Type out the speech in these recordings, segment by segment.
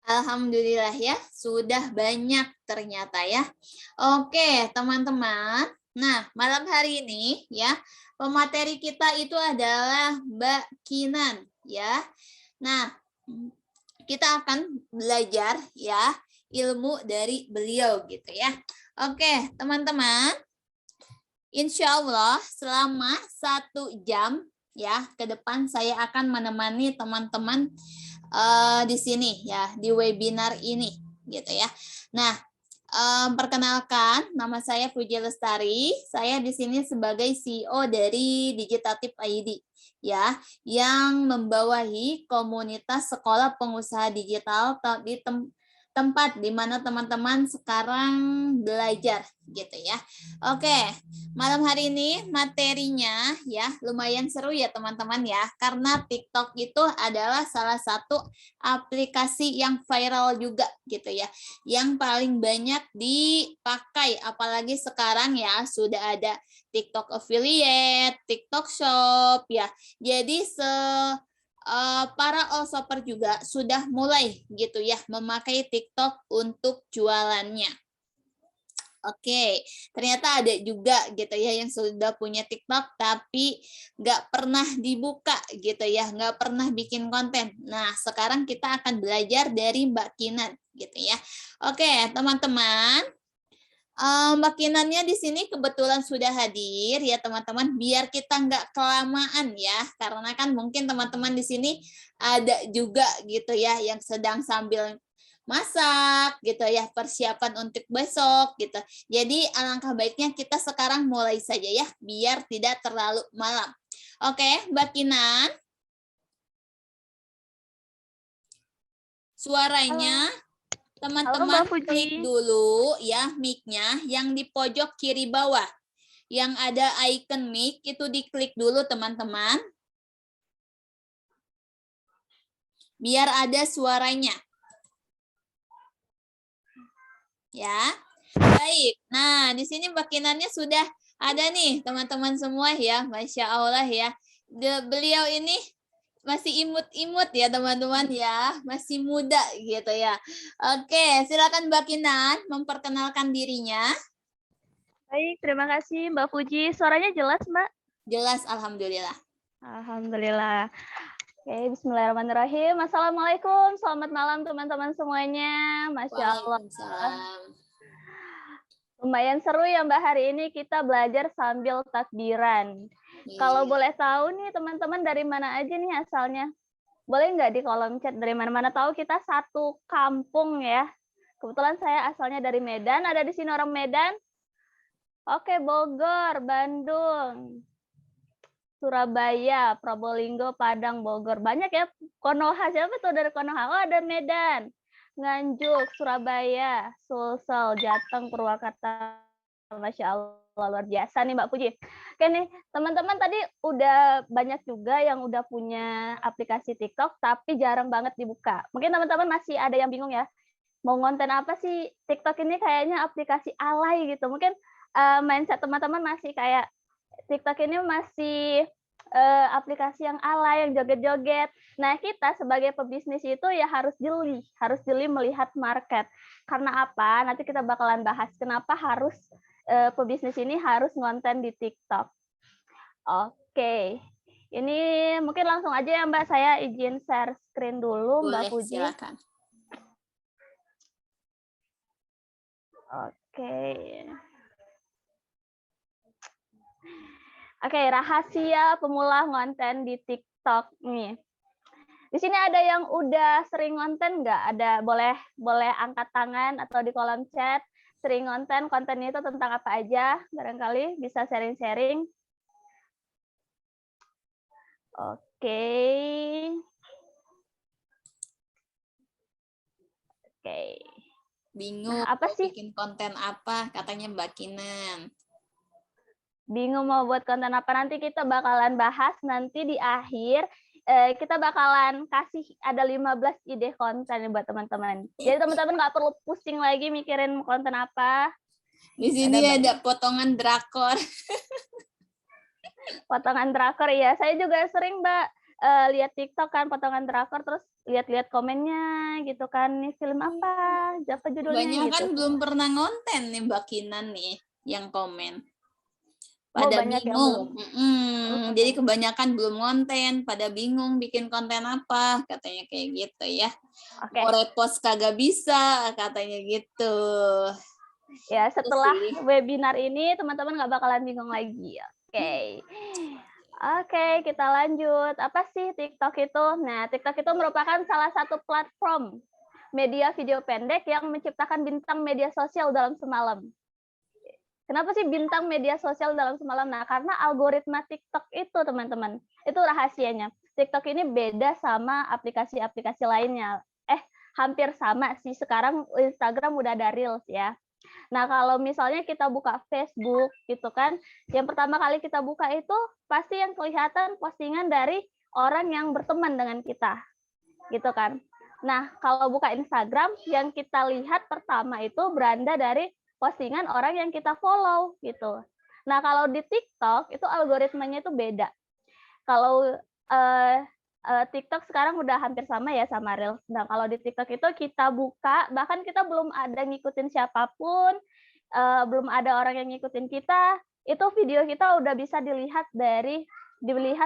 Alhamdulillah ya, sudah banyak ternyata ya. Oke, teman-teman. Nah, malam hari ini ya, pemateri kita itu adalah Mbak Kinan ya. Nah, kita akan belajar ya ilmu dari beliau gitu ya. Oke, teman-teman. Insya Allah selama 1 jam ya ke depan saya akan menemani teman-teman di sini ya di webinar ini gitu ya. Nah, perkenalkan nama saya Puji Lestari. Saya di sini sebagai CEO dari Digitatif ID ya, yang membawahi komunitas sekolah pengusaha digital di tempat di mana teman-teman sekarang belajar gitu ya. Oke, malam hari ini materinya ya lumayan seru ya teman-teman ya, karena TikTok itu adalah salah satu aplikasi yang viral juga gitu ya, yang paling banyak dipakai apalagi sekarang ya sudah ada TikTok affiliate, TikTok shop ya. Jadi para all shopper juga sudah mulai gitu ya memakai TikTok untuk jualannya. Oke, ternyata ada juga gitu ya yang sudah punya TikTok tapi nggak pernah dibuka gitu ya, nggak pernah bikin konten. Nah, sekarang kita akan belajar dari Mbak Kinan gitu ya. Oke, teman-teman, Mbak Kinannya di sini kebetulan sudah hadir ya teman-teman, biar kita nggak kelamaan ya, karena kan mungkin teman-teman di sini ada juga gitu ya yang sedang sambil masak gitu ya, persiapan untuk besok gitu. Jadi alangkah baiknya kita sekarang mulai saja ya, biar tidak terlalu malam. Oke, Mbak Kinan, suaranya teman-teman klik dulu ya mic-nya yang di pojok kiri bawah. Yang ada icon mic itu diklik dulu teman-teman. Biar ada suaranya. Ya. Baik. Nah, di sini bakinannya sudah ada nih teman-teman semua ya. Masya Allah ya. Beliau ini masih imut-imut ya teman-teman ya. Masih muda gitu ya. Oke, silakan Mbak Kinan memperkenalkan dirinya. Baik, terima kasih Mbak Puji. Suaranya jelas, Mbak? Jelas, alhamdulillah. Alhamdulillah. Oke, bismillahirrahmanirrahim. Assalamualaikum, selamat malam teman-teman semuanya. Masya Allah. Lumayan seru ya Mbak, hari ini kita belajar sambil takbiran. Kalau boleh tahu nih teman-teman dari mana aja nih asalnya? Boleh nggak di kolom chat dari mana-mana, tahu kita satu kampung ya. Kebetulan saya asalnya dari Medan, ada di sini orang Medan. Oke, Bogor, Bandung, Surabaya, Probolinggo, Padang, Bogor. Banyak ya. Konoha, siapa tuh dari Konoha? Oh, ada Medan, Nganjuk, Surabaya, Sulsel, Jateng, Purwakarta. Masya Allah, luar biasa nih Mbak Puji. Oke nih, teman-teman tadi udah banyak juga yang udah punya aplikasi TikTok, tapi jarang banget dibuka. Mungkin teman-teman masih ada yang bingung ya, mau konten apa sih? TikTok ini kayaknya aplikasi alay gitu. Mungkin mindset teman-teman masih kayak TikTok ini masih aplikasi yang alay, yang joget-joget. Nah, kita sebagai pebisnis itu ya harus jeli melihat market. Karena apa? Nanti kita bakalan bahas kenapa harus pebisnis ini harus ngonten di TikTok. Oke. Ini mungkin langsung aja ya Mbak, saya izin share screen dulu. Boleh, Mbak Puji. silakan. Oke, rahasia pemula ngonten di TikTok nih. Di sini ada yang udah sering ngonten nggak? Ada, boleh angkat tangan atau di kolom chat. Sering ngonten, kontennya itu tentang apa aja? Barangkali bisa sharing-sharing. Oke. Bingung apa sih? bikin konten apa, katanya Mbak Kinan. Bingung mau buat konten apa, nanti kita bakalan bahas nanti di akhir. Kita bakalan kasih ada 15 ide konten buat teman-teman. Jadi teman-teman nggak perlu pusing lagi mikirin konten apa. Di sini ada potongan drakor. Potongan drakor ya. Saya juga sering Mbak lihat TikTok kan, potongan drakor, terus lihat-lihat komennya gitu kan, "Nih film apa? Apa judulnya?" Kebanyakan gitu. belum pernah ngonten nih Mbak Kinan nih yang komen. Oh, Pada banyak yang belum. bingung. Jadi kebanyakan belum konten, pada bingung bikin konten apa, katanya kayak gitu ya. Oke. Mau repost kagak bisa, katanya gitu. Ya, Itu setelah sih. webinar ini teman-teman nggak bakalan bingung lagi. Oke. Oke, kita lanjut. Apa sih TikTok itu? Nah, TikTok itu merupakan salah satu platform media video pendek yang menciptakan bintang media sosial dalam semalam. Kenapa sih bintang media sosial dalam semalam? Nah, karena algoritma TikTok itu, teman-teman, itu rahasianya. TikTok ini beda sama aplikasi-aplikasi lainnya. Hampir sama sih. Sekarang Instagram udah ada Reels ya. Nah, kalau misalnya kita buka Facebook gitu kan, yang pertama kali kita buka itu pasti yang kelihatan postingan dari orang yang berteman dengan kita, gitu kan. Nah, kalau buka Instagram, yang kita lihat pertama itu beranda dari postingan orang yang kita follow gitu. Nah, kalau di TikTok itu algoritmanya itu beda. Kalau TikTok sekarang udah hampir sama ya sama Reels. Nah, kalau di TikTok itu kita buka, bahkan kita belum ada ngikutin siapapun, belum ada orang yang ngikutin kita, itu video kita udah bisa dilihat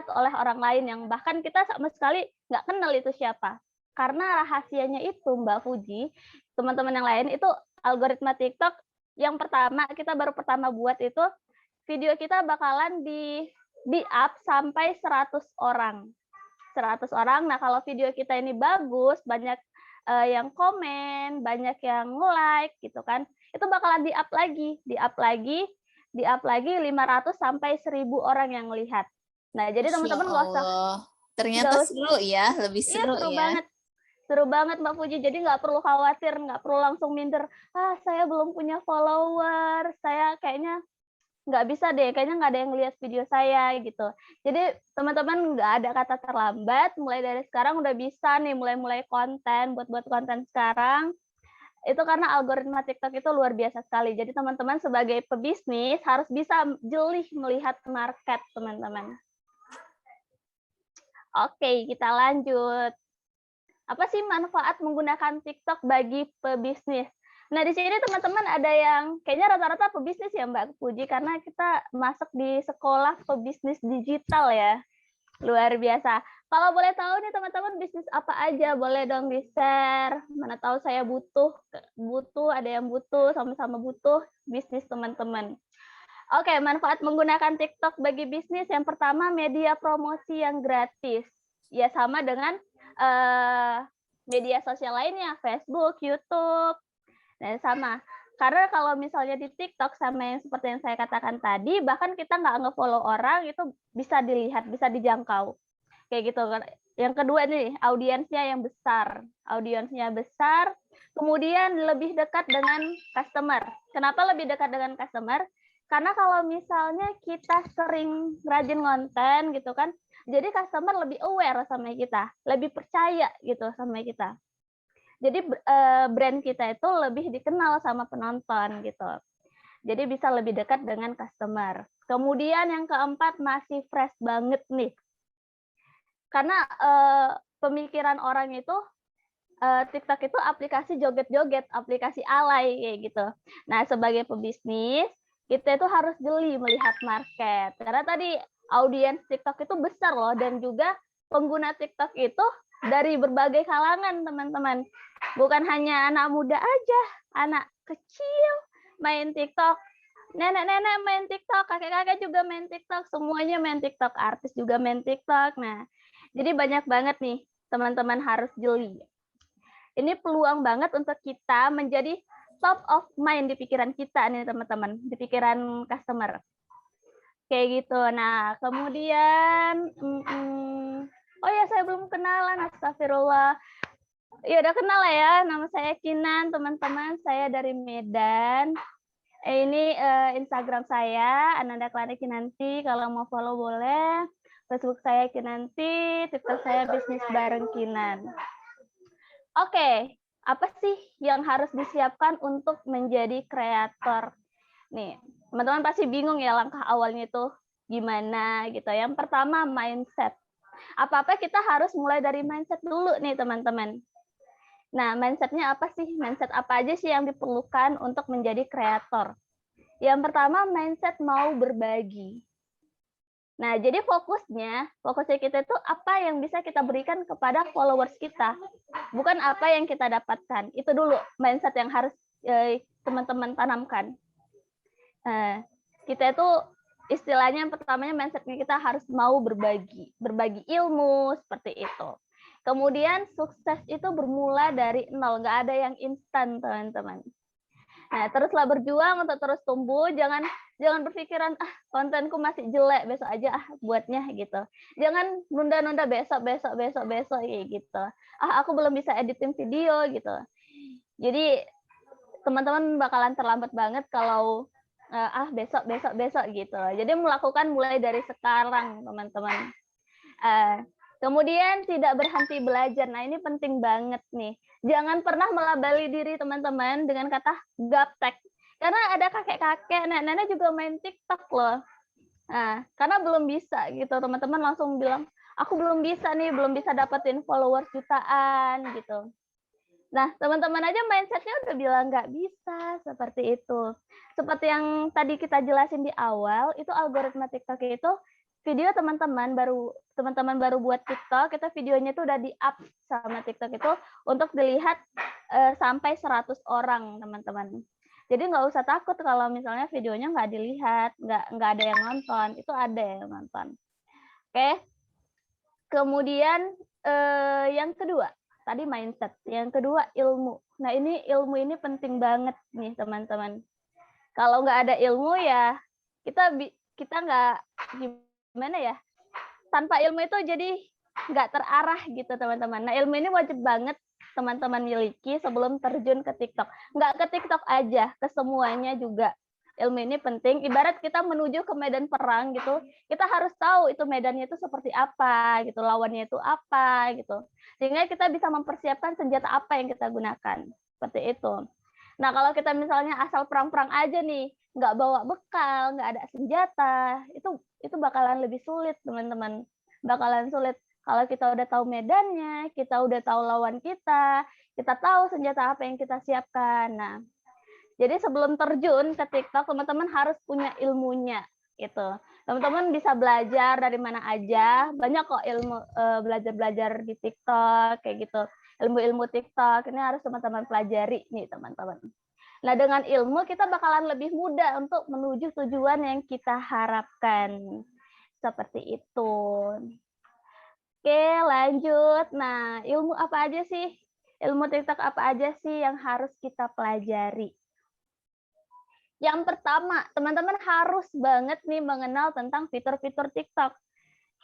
oleh orang lain yang bahkan kita sama sekali nggak kenal itu siapa. Karena rahasianya itu, Mbak Fuji, teman-teman yang lain itu algoritma TikTok yang pertama, kita baru pertama buat itu, video kita bakalan di-up sampai 100 orang. 100 orang. Nah, kalau video kita ini bagus, banyak yang komen, banyak yang like gitu kan, itu bakalan di-up lagi 500 sampai 1.000 orang yang melihat. Nah, jadi Masya teman-teman nggak usah Allah. Ternyata seru ya, lebih iya seru ya. seru banget Mbak Puji. Jadi nggak perlu khawatir, nggak perlu langsung minder. Saya belum punya follower, saya kayaknya nggak bisa deh, kayaknya nggak ada yang lihat video saya gitu. Jadi teman-teman nggak ada kata terlambat, mulai dari sekarang udah bisa nih mulai konten, buat konten sekarang. Itu karena algoritma TikTok itu luar biasa sekali. Jadi teman-teman sebagai pebisnis harus bisa jeli melihat market, teman-teman. Oke, kita lanjut. Apa sih manfaat menggunakan TikTok bagi pebisnis? Nah, di sini teman-teman ada yang kayaknya rata-rata pebisnis ya, Mbak Puji, karena kita masuk di sekolah pebisnis digital ya. Luar biasa. Kalau boleh tahu nih teman-teman bisnis apa aja, boleh dong di-share. Mana tahu saya butuh, ada yang butuh, sama-sama butuh bisnis teman-teman. Oke, manfaat menggunakan TikTok bagi bisnis. Yang pertama, media promosi yang gratis. Ya, sama dengan media sosial lainnya, Facebook, YouTube. Nah, sama. Karena kalau misalnya di TikTok sama yang seperti yang saya katakan tadi, bahkan kita nggak nge-follow orang, itu bisa dilihat, bisa dijangkau. Kayak gitu. Yang kedua nih, audiensnya yang besar. Audiensnya besar, kemudian lebih dekat dengan customer. Kenapa lebih dekat dengan customer? Karena kalau misalnya kita sering rajin konten gitu kan, jadi customer lebih aware sama kita, lebih percaya gitu sama kita. Jadi brand kita itu lebih dikenal sama penonton gitu. Jadi bisa lebih dekat dengan customer. Kemudian yang keempat masih fresh banget nih. Karena pemikiran orang itu TikTok itu aplikasi joget-joget, aplikasi alay kayak gitu. Nah, sebagai pebisnis, kita itu harus jeli melihat market. Karena tadi audiens TikTok itu besar loh, dan juga pengguna TikTok itu dari berbagai kalangan, teman-teman. Bukan hanya anak muda aja, anak kecil main TikTok. Nenek-nenek main TikTok, kakek-kakek juga main TikTok, semuanya main TikTok, artis juga main TikTok. Nah, jadi banyak banget nih, teman-teman harus jeli. Ini peluang banget untuk kita menjadi top of mind di pikiran kita nih teman-teman, di pikiran customer. Kayak gitu. Nah, kemudian, oh ya saya belum kenalan, astagfirullah. Ya udah kenal lah ya, nama saya Kinan, teman-teman. Saya dari Medan. Ini Instagram saya, Ananda Klani Kinanti. Kalau mau follow boleh. Facebook saya Kinanti, TikTok saya Bisnis Bareng Kinan. Oke, apa sih yang harus disiapkan untuk menjadi kreator? Nih, teman-teman pasti bingung ya langkah awalnya itu gimana gitu. Yang pertama mindset. Apa-apa kita harus mulai dari mindset dulu nih teman-teman. Nah, mindsetnya apa sih? Mindset apa aja sih yang diperlukan untuk menjadi kreator? Yang pertama, mindset mau berbagi. Nah, jadi fokusnya kita itu apa yang bisa kita berikan kepada followers kita, bukan apa yang kita dapatkan. Itu dulu mindset yang harus teman-teman tanamkan. Kita itu istilahnya yang pertamanya mindsetnya kita harus mau berbagi ilmu seperti itu. Kemudian sukses itu bermula dari nol, nggak ada yang instan teman-teman. Nah, teruslah berjuang untuk terus tumbuh, jangan berpikiran kontenku masih jelek, besok aja buatnya gitu. Jangan nunda-nunda besok kayak gitu. Aku belum bisa editing video gitu. Jadi teman-teman bakalan terlambat banget kalau besok gitu. Jadi melakukan mulai dari sekarang teman-teman. Kemudian tidak berhenti belajar. Nah, ini penting banget nih. Jangan pernah melabeli diri teman-teman dengan kata gaptek. Karena ada kakek-kakek, nenek-nenek juga main TikTok loh. Nah, karena belum bisa gitu, teman-teman langsung bilang, aku belum bisa nih, belum bisa dapetin followers jutaan gitu. Nah, teman-teman aja mindsetnya udah bilang nggak bisa, seperti itu. Seperti yang tadi kita jelasin di awal, itu algoritma TikTok itu video teman-teman baru buat TikTok, itu videonya itu udah di-up sama TikTok itu untuk dilihat sampai 100 orang, teman-teman. Jadi nggak usah takut kalau misalnya videonya nggak dilihat, nggak ada yang nonton, itu ada yang nonton. Oke. Kemudian yang kedua, tadi mindset. Yang kedua ilmu. Nah, ilmu ini penting banget nih, teman-teman. Kalau nggak ada ilmu ya kita nggak gimana ya, tanpa ilmu itu jadi nggak terarah gitu teman-teman. Nah, ilmu ini wajib banget teman-teman miliki sebelum terjun ke TikTok. Nggak ke TikTok aja, ke semuanya juga. Ilmu ini penting. Ibarat kita menuju ke medan perang gitu, kita harus tahu itu medannya itu seperti apa gitu, lawannya itu apa gitu. Sehingga kita bisa mempersiapkan senjata apa yang kita gunakan. Seperti itu. Nah, kalau kita misalnya asal perang-perang aja nih, nggak bawa bekal, nggak ada senjata, itu bakalan lebih sulit, teman-teman. Bakalan sulit. Kalau kita udah tahu medannya, kita udah tahu lawan kita tahu senjata apa yang kita siapkan. Nah, jadi sebelum terjun ke TikTok, teman-teman harus punya ilmunya, gitu. Teman-teman bisa belajar dari mana aja, banyak kok ilmu belajar-belajar di TikTok, kayak gitu. Ilmu-ilmu TikTok ini harus teman-teman pelajari nih, teman-teman. Nah, dengan ilmu kita bakalan lebih mudah untuk menuju tujuan yang kita harapkan. Seperti itu. Oke, lanjut. Nah, ilmu apa aja sih? Ilmu TikTok apa aja sih yang harus kita pelajari? Yang pertama, teman-teman harus banget nih mengenal tentang fitur-fitur TikTok.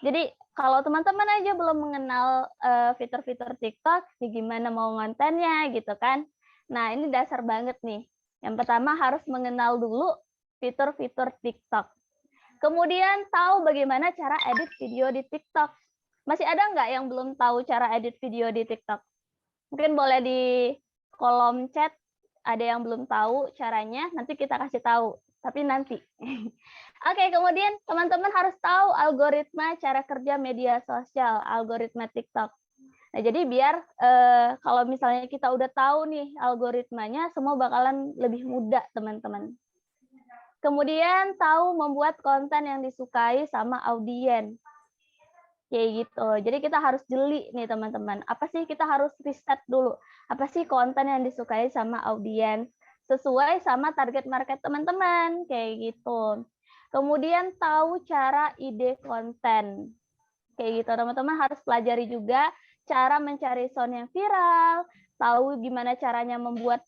Jadi kalau teman-teman aja belum mengenal fitur-fitur TikTok, ya gimana mau kontennya gitu kan? Nah, ini dasar banget nih. Yang pertama harus mengenal dulu fitur-fitur TikTok. Kemudian tahu bagaimana cara edit video di TikTok. Masih ada nggak yang belum tahu cara edit video di TikTok? Mungkin boleh di kolom chat, ada yang belum tahu caranya, nanti kita kasih tahu. Tapi nanti. Oke, kemudian teman-teman harus tahu algoritma cara kerja media sosial, algoritma TikTok. Nah, jadi biar kalau misalnya kita udah tahu nih algoritmanya, semua bakalan lebih mudah, teman-teman. Kemudian tahu membuat konten yang disukai sama audiens. Kayak gitu. Jadi kita harus jeli nih teman-teman. Apa sih, kita harus riset dulu. Apa sih konten yang disukai sama audiens sesuai sama target market teman-teman, kayak gitu. Kemudian tahu cara ide konten. Kayak gitu. Teman-teman harus pelajari juga cara mencari sound yang viral, tahu gimana caranya membuat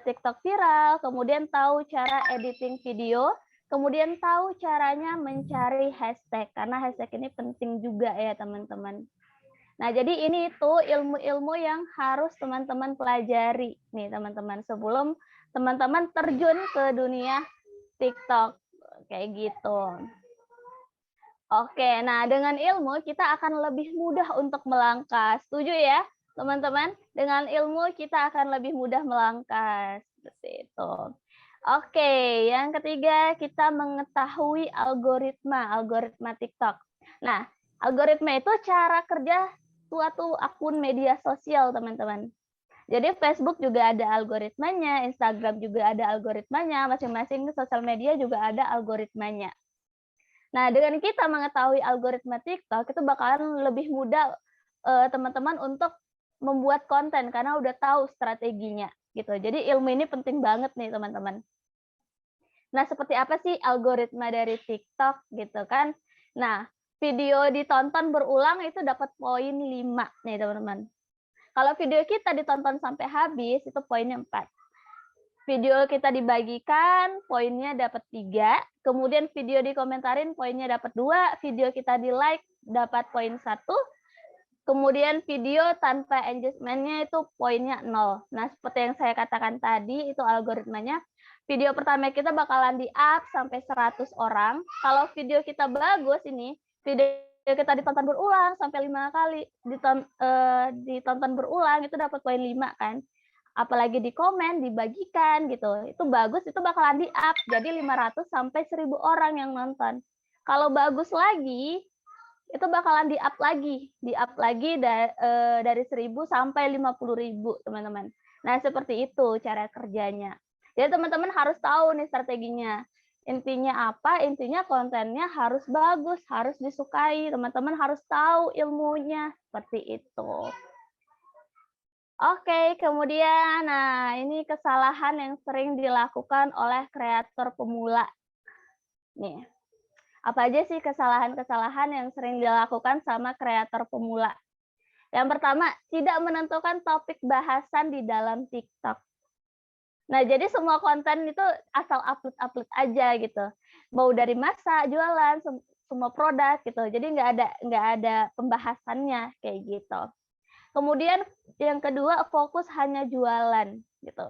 TikTok viral, kemudian tahu cara editing video, kemudian tahu caranya mencari hashtag, karena hashtag ini penting juga ya teman-teman. Nah, jadi ini tuh ilmu-ilmu yang harus teman-teman pelajari nih teman-teman sebelum teman-teman terjun ke dunia TikTok, kayak gitu. Oke, nah dengan ilmu kita akan lebih mudah untuk melangkah. Setuju ya teman-teman? Dengan ilmu kita akan lebih mudah melangkah, seperti itu. Oke, yang ketiga kita mengetahui algoritma TikTok. Nah, Algoritma itu cara kerja suatu akun media sosial, teman-teman. Jadi Facebook juga ada algoritmanya, Instagram juga ada algoritmanya, masing-masing sosial media juga ada algoritmanya. Nah, dengan kita mengetahui algoritma TikTok, itu bakalan lebih mudah teman-teman untuk membuat konten karena udah tahu strateginya gitu. Jadi ilmu ini penting banget nih, teman-teman. Nah, seperti apa sih algoritma dari TikTok gitu kan? Nah, video ditonton berulang itu dapat poin 5 nih, teman-teman. Kalau video kita ditonton sampai habis itu poinnya 4. Video kita dibagikan, poinnya dapat 3, kemudian video dikomentarin, poinnya dapat 2, video kita di-like, dapat poin 1, kemudian video tanpa engagement-nya itu poinnya 0. Nah, seperti yang saya katakan tadi, itu algoritmanya. Video pertama kita bakalan di-up sampai 100 orang. Kalau video kita bagus ini, video kita ditonton berulang sampai 5 kali, ditonton berulang, itu dapat poin 5 kan. Apalagi di komen, dibagikan gitu. Itu bagus, itu bakalan di-up jadi 500 sampai 1.000 orang yang nonton. Kalau bagus lagi, itu bakalan di-up lagi dari 1.000 sampai 50.000, teman-teman. Nah, seperti itu cara kerjanya. Jadi teman-teman harus tahu nih strateginya. Intinya apa? Intinya kontennya harus bagus, harus disukai. Teman-teman harus tahu ilmunya, seperti itu. Oke, kemudian, nah ini kesalahan yang sering dilakukan oleh kreator pemula. Nih, apa aja sih kesalahan-kesalahan yang sering dilakukan sama kreator pemula? Yang pertama, tidak menentukan topik bahasan di dalam TikTok. Nah, jadi semua konten itu asal upload-upload aja gitu. Mau dari masak, jualan, semua produk gitu. Jadi nggak ada pembahasannya kayak gitu. Kemudian yang kedua, fokus hanya jualan gitu.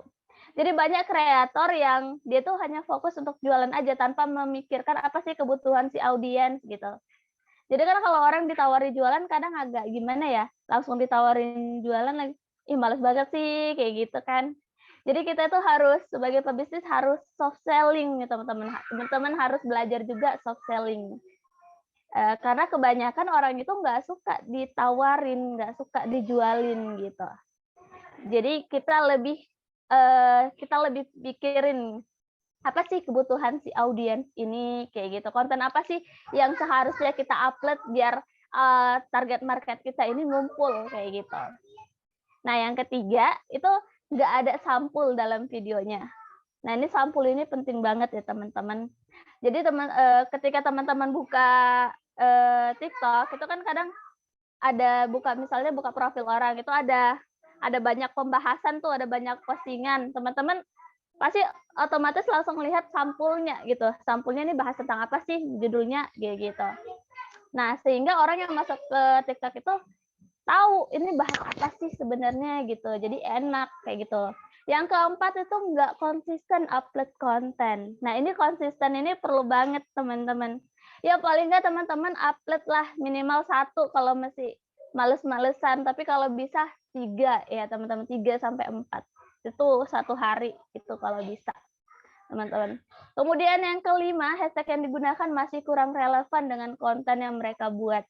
Jadi banyak kreator yang dia tuh hanya fokus untuk jualan aja tanpa memikirkan apa sih kebutuhan si audiens gitu. Jadi kan kalau orang ditawari jualan kadang agak gimana ya, langsung ditawarin jualan lagi, ih males banget sih kayak gitu kan. Jadi kita tuh harus sebagai pebisnis harus soft selling nih teman-teman. Teman-teman harus belajar juga soft selling. Karena kebanyakan orang itu nggak suka ditawarin, nggak suka dijualin gitu. Jadi kita lebih pikirin apa sih kebutuhan si audiens ini kayak gitu. Konten apa sih yang seharusnya kita upload biar target market kita ini ngumpul kayak gitu. Nah, yang ketiga itu nggak ada sampul dalam videonya. Nah, ini sampul ini penting banget ya teman-teman. Jadi ketika teman-teman buka TikTok itu kan kadang ada misalnya buka profil orang itu ada banyak pembahasan tuh, ada banyak postingan. Teman-teman pasti otomatis langsung lihat sampulnya gitu. Sampulnya ini bahas tentang apa sih judulnya gitu. Nah, sehingga orang yang masuk ke TikTok itu tahu ini bahas apa sih sebenarnya gitu. Jadi enak kayak gitu. Yang keempat itu nggak konsisten upload konten. Nah, ini konsisten ini perlu banget teman-teman. Ya paling nggak teman-teman upload lah minimal 1 kalau masih males-malesan. Tapi kalau bisa 3 ya teman-teman, 3 sampai 4. Itu 1 hari itu kalau bisa teman-teman. Kemudian yang kelima, hashtag yang digunakan masih kurang relevan dengan konten yang mereka buat.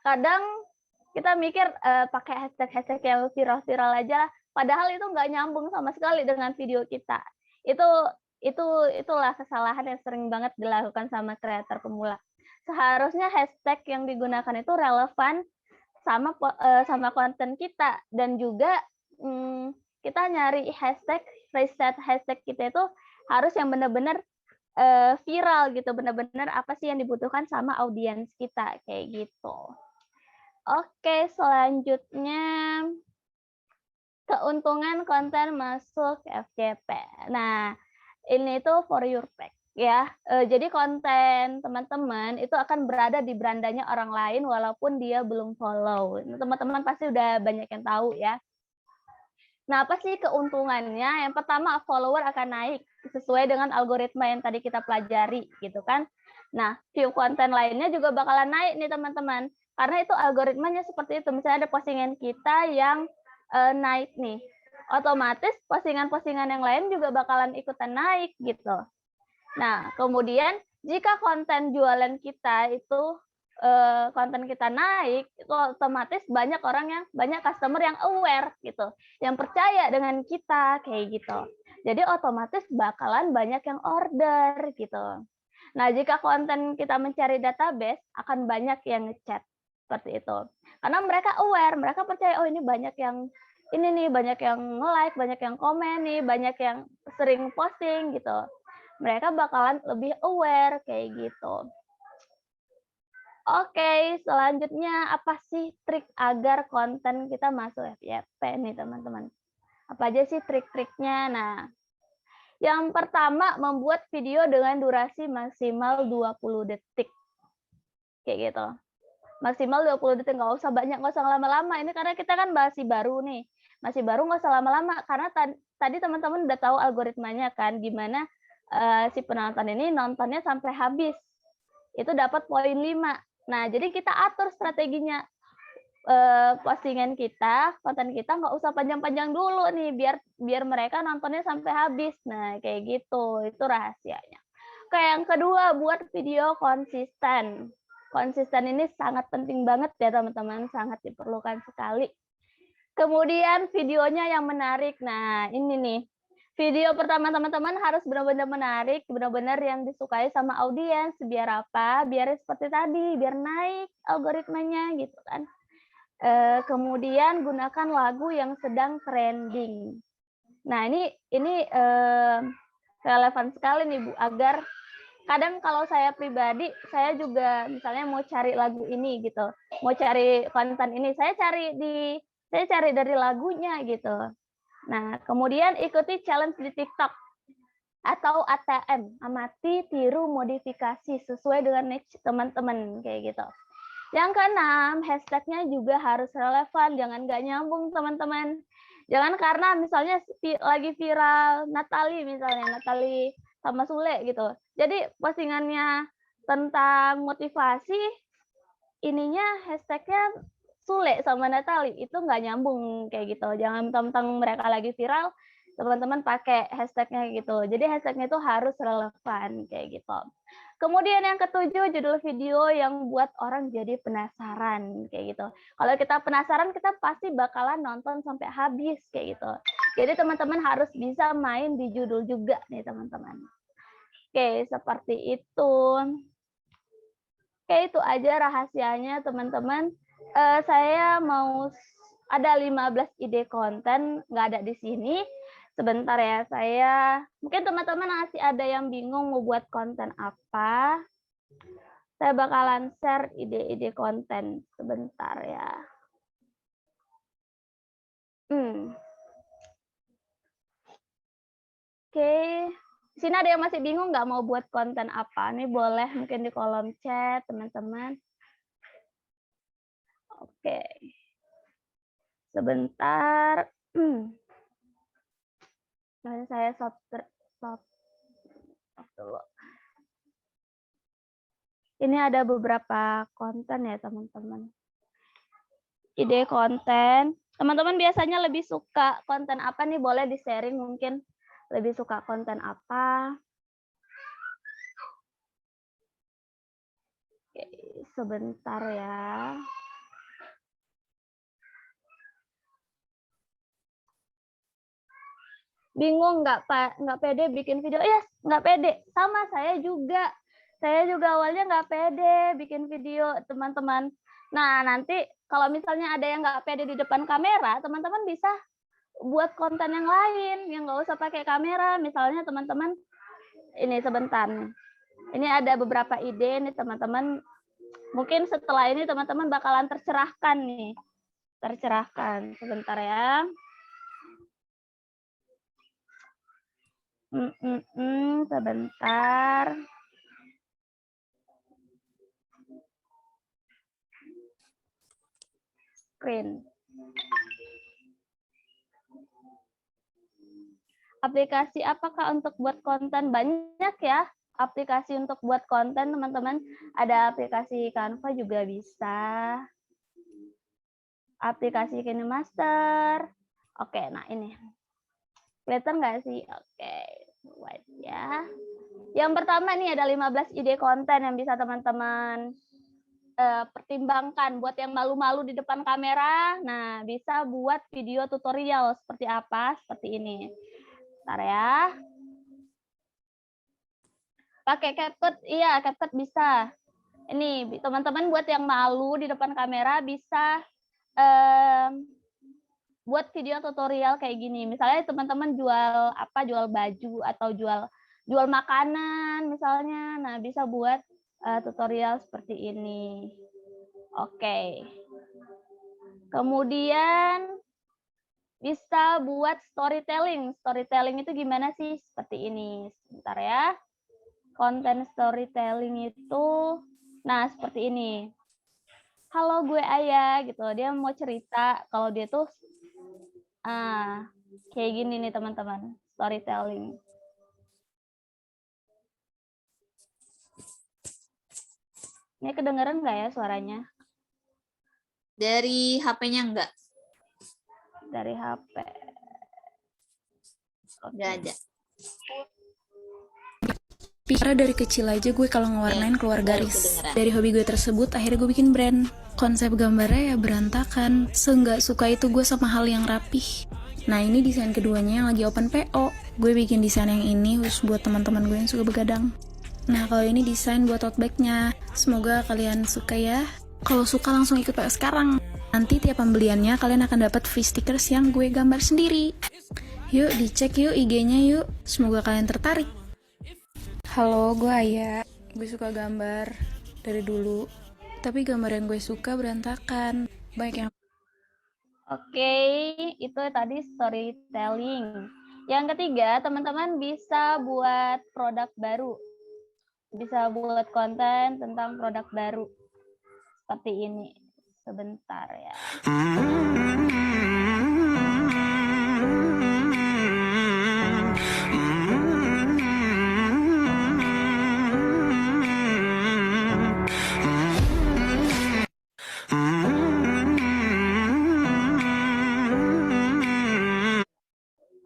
Kadang kita mikir pakai hashtag yang viral-viral aja, padahal itu nggak nyambung sama sekali dengan video kita. Itulah kesalahan yang sering banget dilakukan sama kreator pemula. Seharusnya hashtag yang digunakan itu relevan sama konten kita, dan juga kita nyari hashtag, riset hashtag kita itu harus yang benar-benar viral gitu, benar-benar apa sih yang dibutuhkan sama audiens kita kayak gitu. Oke, selanjutnya keuntungan konten masuk FYP. Nah, ini tuh for your fact ya. Jadi konten teman-teman itu akan berada di berandanya orang lain walaupun dia belum follow. Teman-teman pasti udah banyak yang tahu ya. Nah, apa sih keuntungannya? Yang pertama, follower akan naik sesuai dengan algoritma yang tadi kita pelajari gitu kan. Nah, view konten lainnya juga bakalan naik nih teman-teman. Karena itu algoritmanya seperti itu. Misalnya ada postingan kita yang naik nih. Otomatis postingan-postingan yang lain juga bakalan ikutan naik gitu. Nah, kemudian jika konten jualan kita itu konten kita naik, itu otomatis banyak customer yang aware gitu, yang percaya dengan kita kayak gitu. Jadi otomatis bakalan banyak yang order gitu. Nah, jika konten kita mencari database, akan banyak yang ngechat seperti itu. Karena mereka aware, mereka percaya, oh ini banyak yang ini nih, banyak yang nge-like, banyak yang komen nih, banyak yang sering posting gitu. Mereka bakalan lebih aware kayak gitu. Oke, selanjutnya apa sih trik agar konten kita masuk FYP nih teman-teman? Apa aja sih trik-triknya? Nah, yang pertama membuat video dengan durasi maksimal 20 detik. Kayak gitu. Maksimal 20 detik, nggak usah banyak, nggak usah lama-lama. Ini karena kita kan masih baru nih. Masih baru nggak usah lama-lama, karena tadi teman-teman udah tahu algoritmanya kan, gimana si penonton ini nontonnya sampai habis. Itu dapat poin 5. Nah, jadi kita atur strateginya. Postingan kita, konten kita nggak usah panjang-panjang dulu nih, biar mereka nontonnya sampai habis. Nah, kayak gitu, itu rahasianya. Oke, yang kedua, buat video konsisten. Konsisten ini sangat penting banget ya teman-teman, sangat diperlukan sekali. Kemudian videonya yang menarik. Nah, ini nih. Video pertama teman-teman harus benar-benar menarik, benar-benar yang disukai sama audiens. Biar apa? Biar seperti tadi, biar naik algoritmanya gitu kan. Kemudian gunakan lagu yang sedang trending. Nah, ini relevan sekali nih Bu, agar kadang kalau saya pribadi, saya juga misalnya mau cari lagu ini gitu, mau cari konten ini, saya cari dari lagunya gitu. Nah, kemudian ikuti challenge di TikTok atau ATM, amati, tiru, modifikasi sesuai dengan niche teman-teman kayak gitu. Yang keenam, hashtag-nya juga harus relevan, jangan nggak nyambung teman-teman. Jangan karena misalnya lagi viral Natali sama Sule gitu. Jadi postingannya tentang motivasi, ininya hashtag-nya Sule sama Natali, itu nggak nyambung kayak gitu. Jangan mentang-mentang mereka lagi viral, teman-teman pakai hashtag-nya gitu. Jadi hashtag-nya itu harus relevan kayak gitu. Kemudian yang ketujuh, judul video yang buat orang jadi penasaran kayak gitu. Kalau kita penasaran, kita pasti bakalan nonton sampai habis kayak gitu. Jadi teman-teman harus bisa main di judul juga nih teman-teman. Oke, seperti itu. Oke, itu aja rahasianya teman-teman. Saya mau ada 15 ide konten, nggak ada di sini. Sebentar ya, mungkin teman-teman masih ada yang bingung mau buat konten apa. Saya bakalan share ide-ide konten sebentar ya. Oke, di sini ada yang masih bingung nggak mau buat konten apa? Ini boleh mungkin di kolom chat teman-teman. Oke, sebentar. Saya stop dulu. Ini ada beberapa konten ya teman-teman. Ide konten. Teman-teman biasanya lebih suka konten apa nih? Boleh di-sharing mungkin. Lebih suka konten apa? Oke, sebentar ya. Bingung nggak pede bikin video? Yes, nggak pede. Sama saya juga. Saya juga awalnya nggak pede bikin video, teman-teman. Nah, nanti kalau misalnya ada yang nggak pede di depan kamera, teman-teman bisa buat konten yang lain, yang nggak usah pakai kamera. Misalnya teman-teman, ini sebentar. Ini ada beberapa ide nih, teman-teman. Mungkin setelah ini teman-teman bakalan tercerahkan nih. Tercerahkan. Sebentar ya. Sebentar. Screen. Aplikasi apakah untuk buat konten? Banyak ya aplikasi untuk buat konten, teman-teman. Ada aplikasi Canva juga bisa. Aplikasi KineMaster. Oke, nah ini. Kelihatan nggak sih? Oke, buat ya. Yang pertama nih ada 15 ide konten yang bisa teman-teman pertimbangkan buat yang malu-malu di depan kamera. Nah, bisa buat video tutorial seperti apa? Seperti ini. Bentar ya. Pakai CapCut, iya CapCut bisa. Ini teman-teman buat yang malu di depan kamera bisa buat video tutorial kayak gini. Misalnya teman-teman jual apa? Jual baju atau jual makanan misalnya. Nah, bisa buat tutorial seperti ini. Oke. Kemudian bisa buat storytelling. Storytelling itu gimana sih? Seperti ini. Sebentar ya. Konten storytelling itu, nah seperti ini. Halo, gue Ayah, gitu. Dia mau cerita kalau dia tuh, kayak gini nih teman-teman. Storytelling. Ini kedengeran nggak ya suaranya? Dari HP-nya enggak? Dari HP. Enggak ada. Karena dari kecil aja gue kalau ngewarnain keluar garis. kedengeran. Dari hobi gue tersebut, akhirnya gue bikin brand. Konsep gambarnya ya berantakan. Seenggak suka itu gue sama hal yang rapih. Nah, ini desain keduanya yang lagi open PO. Gue bikin desain yang ini khusus buat teman-teman gue yang suka begadang. Nah, kalau ini desain buat tote bag-nya. Semoga kalian suka ya. Kalau suka langsung ikut PO sekarang. Nanti tiap pembeliannya kalian akan dapat free stickers yang gue gambar sendiri. Yuk, dicek yuk IG-nya yuk. Semoga kalian tertarik. Halo, gue Aya. Gue suka gambar dari dulu. Tapi gambar yang gue suka berantakan. Banyak yang... Oke, itu tadi storytelling. Yang ketiga, teman-teman bisa buat produk baru. Bisa buat konten tentang produk baru. Seperti ini. Sebentar ya.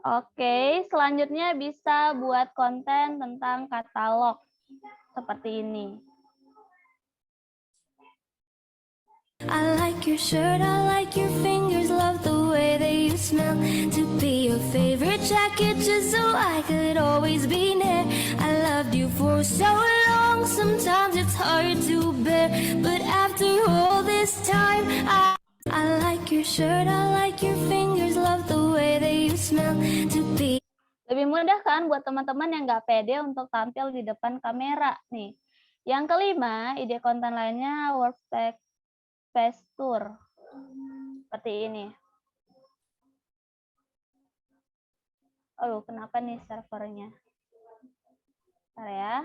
Oke, selanjutnya bisa buat konten tentang katalog. Seperti ini. I like your shirt, I like your fingers, love the way that you smell. To be your favorite jacket just so I could always be near. I loved you for so long, sometimes it's hard to bear. But after all this time, I like your shirt, I like your fingers, love the way that you smell. To be Lebih mudah kan buat teman-teman yang nggak pede untuk tampil di depan kamera nih. Yang kelima, ide konten lainnya workspace tour. Seperti ini. Aduh, kenapa nih servernya? Bentar ya.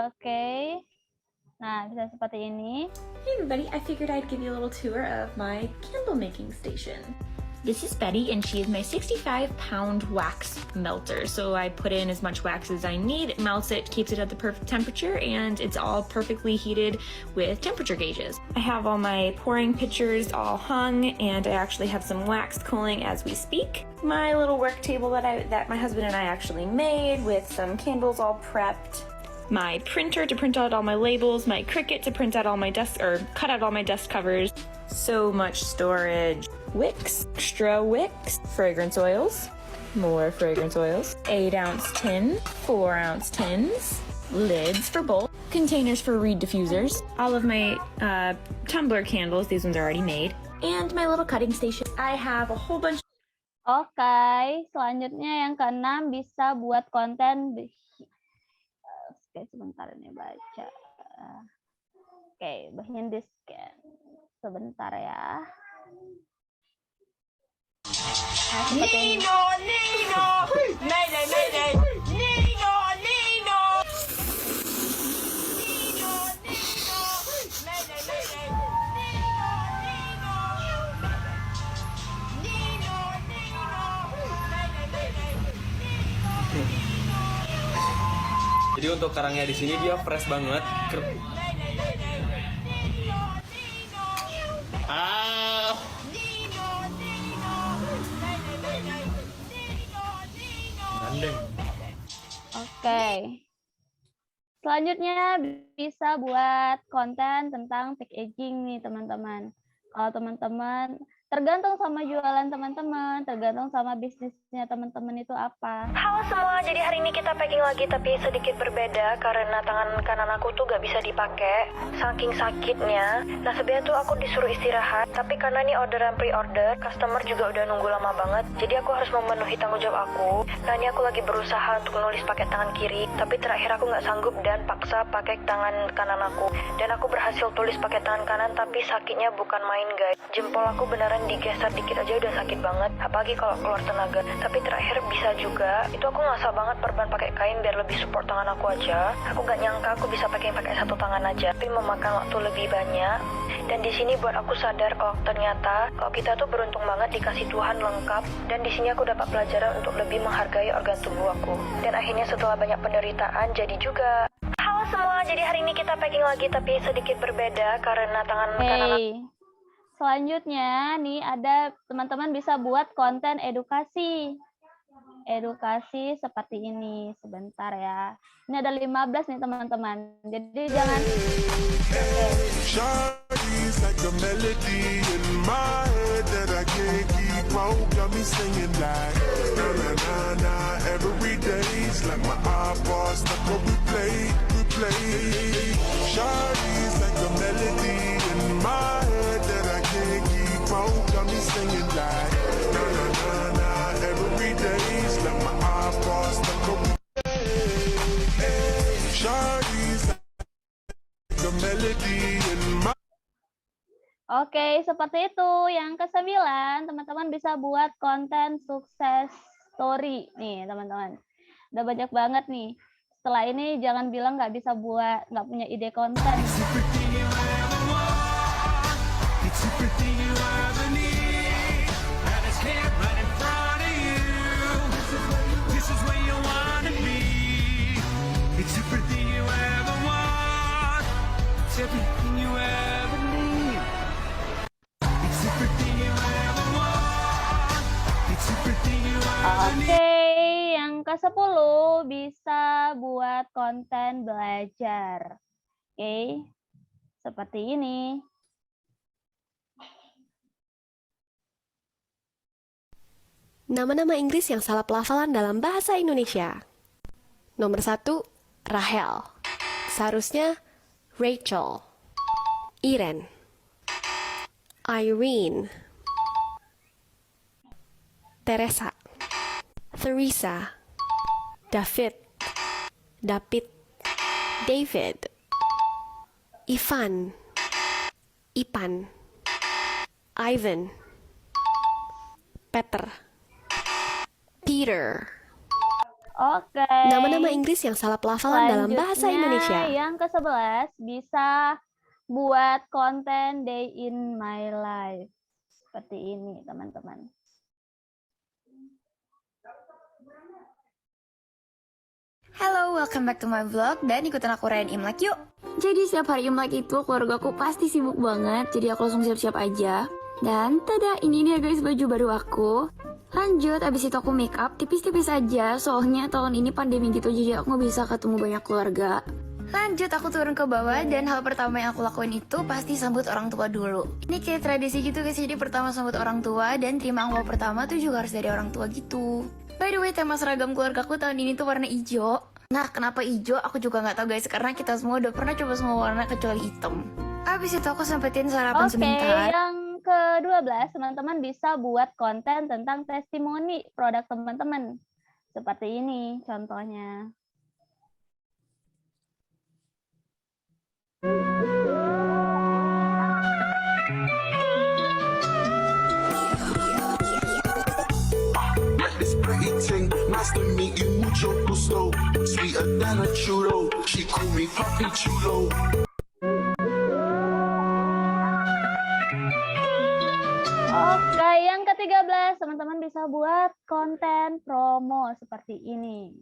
Oke. Nah, bisa seperti ini. Hey everybody, I figured I'd give you a little tour of my candle making station. This is Betty and she is my 65-pound wax melter. So I put in as much wax as I need, it melts it, keeps it at the perfect temperature, and it's all perfectly heated with temperature gauges. I have all my pouring pitchers all hung, and I actually have some wax cooling as we speak. My little work table that my husband and I actually made with some candles all prepped. My printer to print out all my labels, my Cricut to print out all my cut out all my desk covers. So much storage. Wicks, extra wicks, fragrance oils, more fragrance oils, 8-ounce tin, 4-ounce tins, lids for both, containers for reed diffusers, all of my tumbler candles, these ones are already made, and my little cutting station. I have a whole bunch. Oke, selanjutnya yang keenam bisa buat konten. Oke, sebentar ini baca. Oke, behind the scan. Sebentar ya. Nah, seperti ini. Nino! Mayday, mayday! Nino! Nino! Nino! Nino! Mayday, mayday! Nino! Nino! Nino! Nino! Mayday, mayday! Jadi untuk karangnya di sini dia fresh banget. Gandeng. Oke. Selanjutnya bisa buat konten tentang packaging nih teman-teman. Kalau teman-teman tergantung sama jualan teman-teman, tergantung sama bisnisnya teman-teman itu apa. Halo semua, jadi hari ini kita packing lagi tapi sedikit berbeda karena tangan kanan aku tuh gak bisa dipakai saking sakitnya. Nah sebenarnya tuh aku disuruh istirahat, tapi karena ini orderan pre-order, customer juga udah nunggu lama banget, jadi aku harus memenuhi tanggung jawab aku. Nah ini aku lagi berusaha untuk nulis pakai tangan kiri, tapi terakhir aku gak sanggup dan paksa pakai tangan kanan aku. Dan aku berhasil tulis pakai tangan kanan, tapi sakitnya bukan main guys. Jempol aku beneran digeser dikit aja udah sakit banget, apalagi kalau keluar tenaga. Tapi terakhir bisa juga. Itu aku ngasah banget perban pakai kain biar lebih support tangan aku aja. Aku gak nyangka aku bisa pakai satu tangan aja, tapi memakan waktu lebih banyak. Dan di sini buat aku sadar kalau ternyata kalau kita tuh beruntung banget dikasih Tuhan lengkap. Dan di sini aku dapat pelajaran untuk lebih menghargai organ tubuh aku. Dan akhirnya setelah banyak penderitaan jadi juga. Halo semua, jadi hari ini kita packing lagi tapi sedikit berbeda karena tangan kanan aku. Selanjutnya nih ada teman-teman bisa buat konten edukasi. Edukasi seperti ini. Sebentar ya. Ini ada 15 nih teman-teman. Jadi jangan Shawty's like a melody in my head that I can't keep out. Got me singing like na na na na every day's like my iPod stuck on replay, replay. Shawty's like a melody in my head that I can't keep out. Got me singing like na na na na every day's like my iPod stuck on replay. Shawty's like a melody in my. Oke, seperti itu. Yang ke-9, teman-teman bisa buat konten sukses story. Nih, teman-teman. Udah banyak banget nih. Setelah ini jangan bilang nggak bisa buat, nggak punya ide konten. Oke, yang ke-10 bisa buat konten belajar. Oke, seperti ini. Nama-nama Inggris yang salah pelafalan dalam bahasa Indonesia. Nomor 1, Rahel. Seharusnya Rachel. Iren. Irene. Teresa. Theresa. David. David. Ivan. Ipan. Ivan. Peter. Peter. Oke. Nama-nama Inggris yang salah pelafalan dalam bahasa Indonesia. Yang ke-11 bisa buat konten day in my life. Seperti ini, teman-teman. Halo, welcome back to my vlog dan ikutin aku rayain Imlek yuk. Jadi setiap hari Imlek itu keluarga aku pasti sibuk banget, jadi aku langsung siap-siap aja. Dan tada, ini dia guys baju baru aku. Lanjut, abis itu aku make up tipis-tipis aja, soalnya tahun ini pandemi gitu jadi aku nggak bisa ketemu banyak keluarga. Lanjut, aku turun ke bawah dan hal pertama yang aku lakuin itu pasti sambut orang tua dulu. Ini kayak tradisi gitu guys, jadi pertama sambut orang tua dan terima amplop pertama tuh juga harus dari orang tua gitu. By the way, tema seragam keluargaku tahun ini tuh warna hijau. Nah, kenapa hijau? Aku juga nggak tahu guys, karena kita semua udah pernah coba semua warna kecuali hitam. Abis itu aku sempetin sarapan sebentar. Yang ke-12, teman-teman bisa buat konten tentang testimoni produk teman-teman. Seperti ini contohnya. Nice to meet you, mucho gusto. Sweeter than a churro. She call me Papi Chulo. Oke, yang ke-13, teman-teman bisa buat konten promo seperti ini.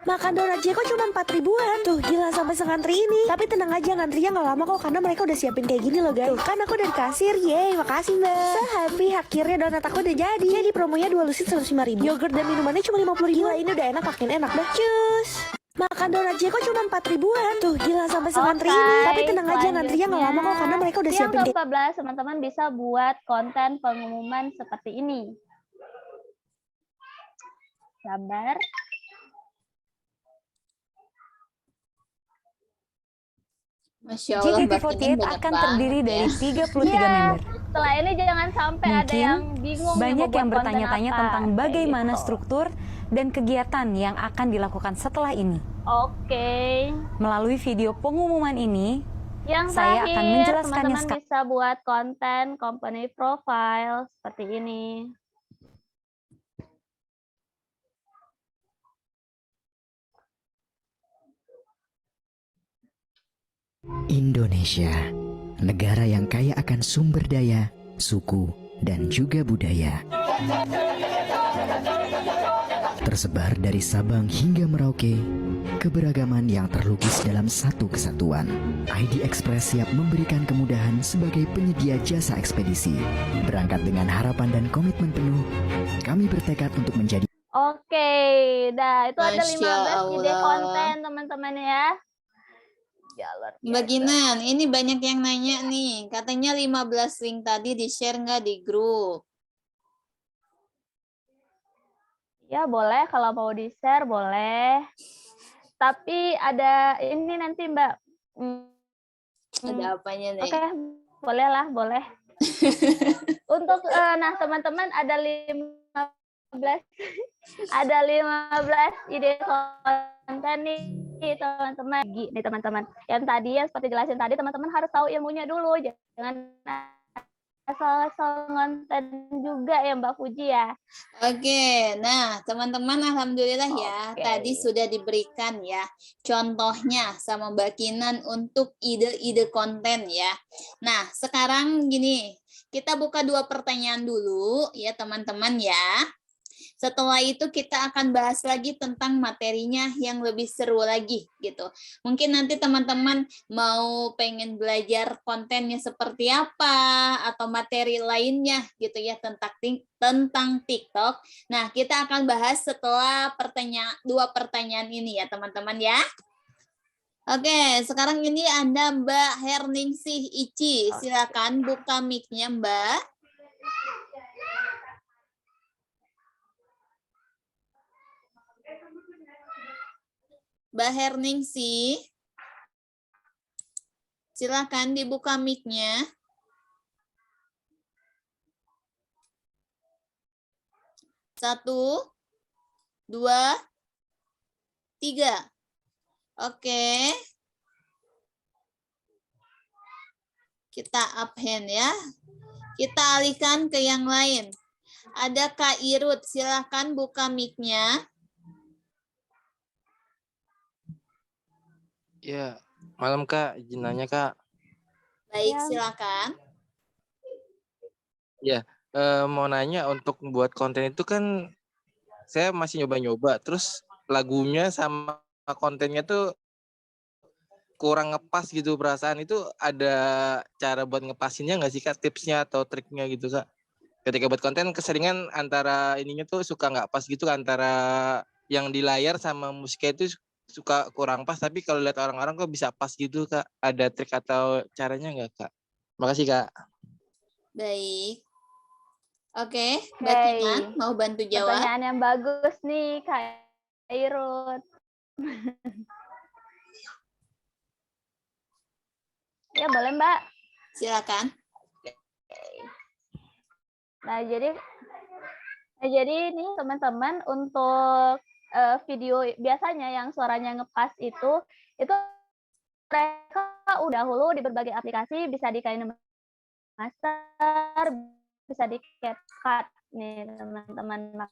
Makan donat Jeko cuma 4 ribuan. Tuh gila sampai sengantri ini. Tapi tenang aja, ngantrinya nggak lama kok karena mereka udah siapin kayak gini loh guys. Tuh kan aku dari kasir, yeay makasih mbak. So-happy, akhirnya donat aku udah jadi. Jadi promonya 2 lusin 105.000. Yogurt dan minumannya cuma 50.000. Gila ini udah enak, makin enak dah. Cus. Makan donat Jeko cuma 4 ribuan. Tuh gila sampai sengantri ini. Tapi tenang aja, ngantrinya nggak lama kok karena mereka udah siapin Yang ke-14 teman-teman bisa buat konten pengumuman seperti ini. Sabar. Masya Allah, Mbak Kinan JKT48 banyak akan banget terdiri ya. dari 33 Iya, member. setelah ini jangan sampai ada Mungkin yang bingung nih banyak mau yang buat konten bertanya-tanya apa. tentang bagaimana Kayak gitu. struktur dan kegiatan yang akan dilakukan setelah ini. Oke. Melalui video pengumuman ini, Yang saya terakhir, akan menjelaskannya teman-teman sekarang. bisa buat konten company profile seperti ini. Indonesia, negara yang kaya akan sumber daya, suku, dan juga budaya. Tersebar dari Sabang hingga Merauke, keberagaman yang terlukis dalam satu kesatuan. ID Express siap memberikan kemudahan sebagai penyedia jasa ekspedisi. Berangkat dengan harapan dan komitmen penuh, kami bertekad untuk menjadi. Oke, dah itu ada Masya 15 ide Allah. konten teman-teman ya. Jalur Mbak Kinan, ini banyak yang nanya nih. Katanya 15 link tadi di-share nggak di grup? Ya boleh, kalau mau di-share boleh. Tapi ada ini nanti Mbak. Ada apanya nih? Oke, boleh lah, boleh. Untuk nah teman-teman ada 15 ada 15 ide konten nih teman-teman. Nih teman-teman. Yang tadi yang seperti jelasin tadi teman-teman harus tahu ilmunya dulu. Jangan asal-asal konten juga ya Mbak Fuji ya. Oke, nah teman-teman alhamdulillah ya tadi sudah diberikan ya contohnya sama Mbak Kinan untuk ide-ide konten ya. Nah sekarang gini, kita buka 2 pertanyaan dulu ya teman-teman ya. Setelah itu kita akan bahas lagi tentang materinya yang lebih seru lagi gitu. Mungkin nanti teman-teman mau pengen belajar kontennya seperti apa atau materi lainnya gitu ya tentang TikTok. Nah, kita akan bahas setelah 2 pertanyaan ini ya teman-teman ya. Oke, sekarang ini ada Mbak Herningsih Ici. Silakan buka mic-nya Mbak. Mbak Herningsih, silakan dibuka mic-nya. Satu, 2, 3. Oke. Kita up hand ya. Kita alihkan ke yang lain. Ada Kak Irut, silakan buka mic-nya. Ya, malam Kak, izin nanya Kak. Baik, silakan. Ya, mau nanya untuk buat konten itu kan saya masih nyoba-nyoba, terus lagunya sama kontennya tuh kurang ngepas gitu perasaan. Itu ada cara buat ngepasinnya nggak sih Kak, tipsnya atau triknya gitu Kak? Ketika buat konten keseringan antara ininya tuh suka nggak pas gitu antara yang di layar sama musiknya itu suka kurang pas, tapi kalau lihat orang-orang kok bisa pas gitu Kak. Ada trik atau caranya nggak Kak? Makasih Kak. Baik. Oke, Mbak Kinan mau bantu jawab? Pertanyaan yang bagus nih Kak Irut. Ya boleh Mbak. Silakan. Nah jadi ini teman-teman untuk video biasanya yang suaranya ngepas itu mereka udah dahulu di berbagai aplikasi, bisa di KineMaster, bisa di CapCut nih teman-teman,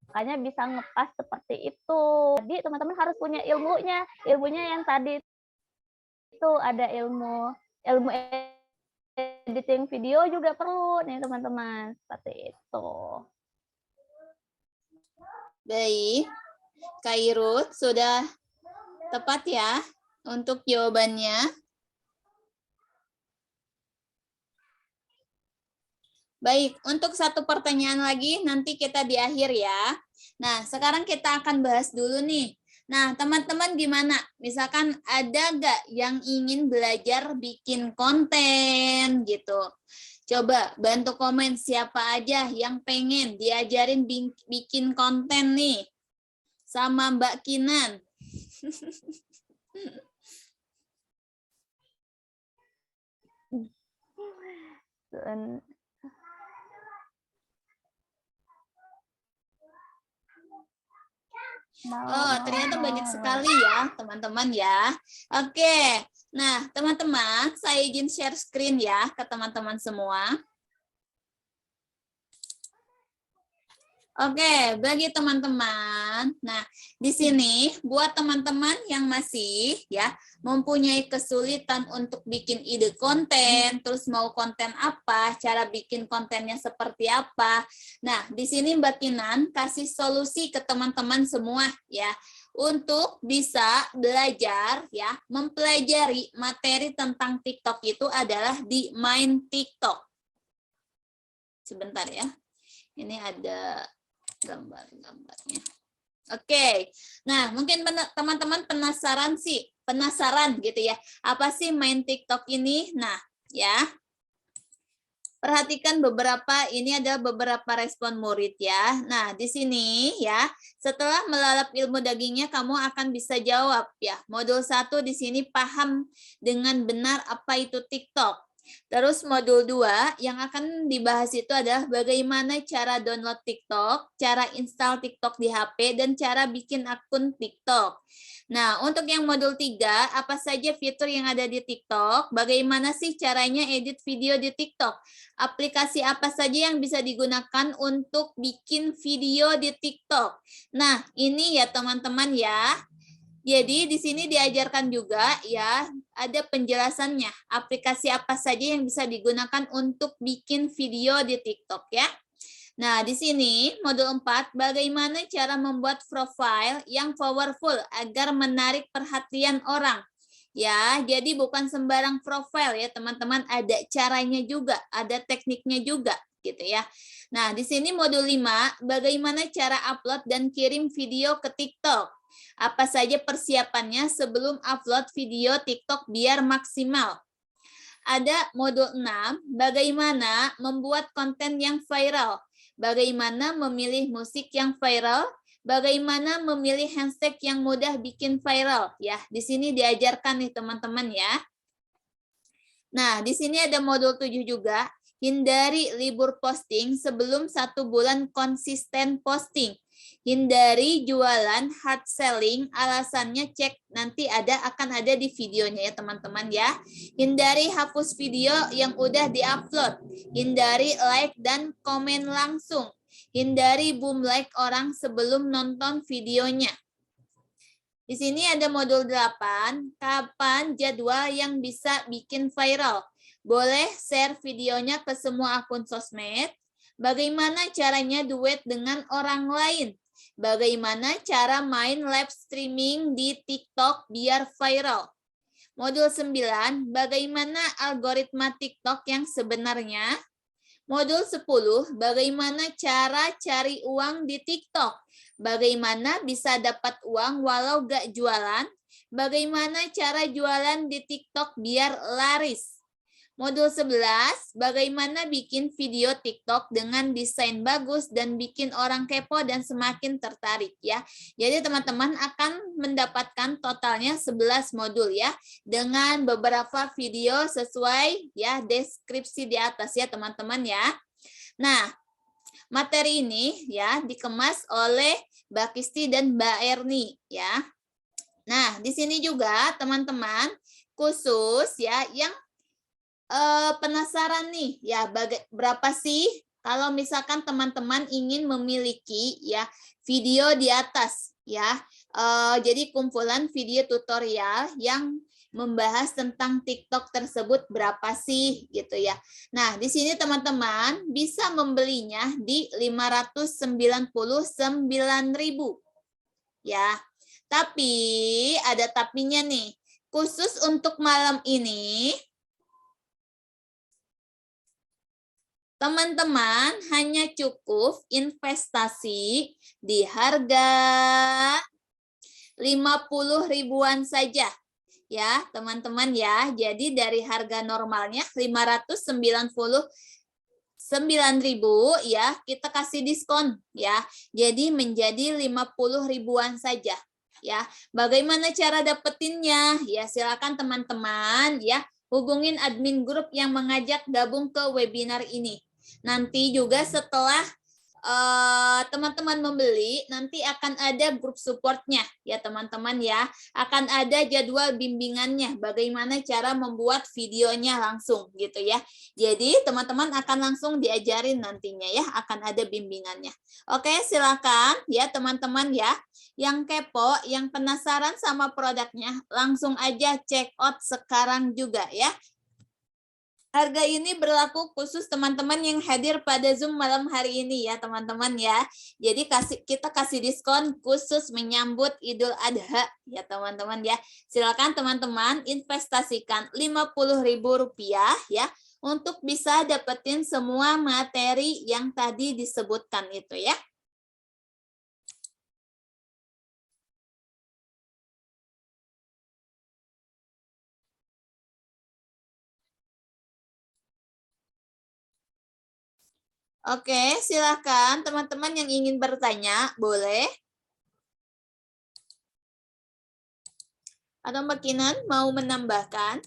makanya bisa ngepas seperti itu. Jadi teman-teman harus punya ilmunya yang tadi itu ada ilmu editing video juga perlu nih teman-teman, seperti itu. Baik. Kairut sudah tepat ya untuk jawabannya. Baik, untuk satu pertanyaan lagi nanti kita di akhir ya. Nah, sekarang kita akan bahas dulu nih. Nah, teman-teman gimana? Misalkan ada nggak yang ingin belajar bikin konten gitu? Coba bantu komen siapa aja yang pengen diajarin bikin konten nih sama Mbak Kinan. Oh, ternyata banyak sekali ya, teman-teman ya. Oke, nah teman-teman, saya izin share screen ya ke teman-teman semua. Oke, bagi teman-teman, nah di sini buat teman-teman yang masih ya mempunyai kesulitan untuk bikin ide konten, terus mau konten apa, cara bikin kontennya seperti apa. Nah, di sini Mbak Kinan kasih solusi ke teman-teman semua ya untuk bisa belajar ya, mempelajari materi tentang TikTok itu adalah di Main TikTok. Sebentar ya. Ini ada gambar-gambarnya. Oke, nah mungkin teman-teman penasaran gitu ya, apa sih Main TikTok ini? Nah ya, perhatikan ini ada beberapa respon murid ya. Nah di sini ya, setelah melalap ilmu dagingnya kamu akan bisa jawab ya. Modul 1 di sini paham dengan benar apa itu TikTok. Terus modul 2 yang akan dibahas itu adalah bagaimana cara download TikTok, cara install TikTok di HP, dan cara bikin akun TikTok. Nah, untuk yang modul 3, apa saja fitur yang ada di TikTok, bagaimana sih caranya edit video di TikTok, aplikasi apa saja yang bisa digunakan untuk bikin video di TikTok. Nah, ini ya teman-teman ya. Jadi di sini diajarkan juga ya, ada penjelasannya, aplikasi apa saja yang bisa digunakan untuk bikin video di TikTok ya. Nah, di sini modul 4, bagaimana cara membuat profile yang powerful agar menarik perhatian orang. Ya, jadi bukan sembarang profile ya, teman-teman, ada caranya juga, ada tekniknya juga gitu ya. Nah, di sini modul 5, bagaimana cara upload dan kirim video ke TikTok. Apa saja persiapannya sebelum upload video TikTok biar maksimal. Ada modul 6, bagaimana membuat konten yang viral. Bagaimana memilih musik yang viral, bagaimana memilih hashtag yang mudah bikin viral. Ya, di sini diajarkan nih teman-teman ya. Nah, di sini ada modul 7 juga, hindari libur posting sebelum 1 bulan konsisten posting. Hindari jualan hard selling, alasannya cek nanti akan ada di videonya ya teman-teman ya. Hindari hapus video yang udah diupload. Hindari like dan komen langsung. Hindari boom like orang sebelum nonton videonya. Di sini ada modul 8, kapan jadwal yang bisa bikin viral. Boleh share videonya ke semua akun sosmed. Bagaimana caranya duet dengan orang lain. Bagaimana cara main live streaming di TikTok biar viral. Modul 9, bagaimana algoritma TikTok yang sebenarnya. Modul 10, bagaimana cara cari uang di TikTok. Bagaimana bisa dapat uang walau gak jualan. Bagaimana cara jualan di TikTok biar laris. Modul 11, bagaimana bikin video TikTok dengan desain bagus dan bikin orang kepo dan semakin tertarik ya. Jadi teman-teman akan mendapatkan totalnya 11 modul ya, dengan beberapa video sesuai ya deskripsi di atas ya teman-teman ya. Nah, materi ini ya dikemas oleh Mbak Kisti dan Mbak Erni ya. Nah, di sini juga teman-teman khusus ya yang penasaran nih ya, berapa sih kalau misalkan teman-teman ingin memiliki ya video di atas ya, jadi kumpulan video tutorial yang membahas tentang TikTok tersebut berapa sih gitu ya. Nah di sini teman-teman bisa membelinya di 599.000 ya. Tapi ada tapinya nih. Khusus untuk malam ini, teman-teman hanya cukup investasi di harga 50 ribuan saja. Ya, teman-teman ya. Jadi dari harga normalnya 599.000 ya, kita kasih diskon ya. Jadi menjadi 50 ribuan saja. Ya, bagaimana cara dapetinnya? Ya, silakan teman-teman ya hubungin admin grup yang mengajak gabung ke webinar ini. Nanti juga setelah teman-teman membeli, nanti akan ada grup supportnya ya teman-teman ya. Akan ada jadwal bimbingannya, bagaimana cara membuat videonya langsung gitu ya. Jadi teman-teman akan langsung diajarin nantinya ya, akan ada bimbingannya. Oke, silakan ya teman-teman ya. Yang kepo, yang penasaran sama produknya, langsung aja check out sekarang juga ya. Harga ini berlaku khusus teman-teman yang hadir pada Zoom malam hari ini ya teman-teman ya. Jadi kita kasih diskon khusus menyambut Idul Adha ya teman-teman ya. Silakan teman-teman investasikan Rp50.000 ya untuk bisa dapetin semua materi yang tadi disebutkan itu ya. Oke, silakan teman-teman yang ingin bertanya, boleh. Atau Mbak Kinan mau menambahkan?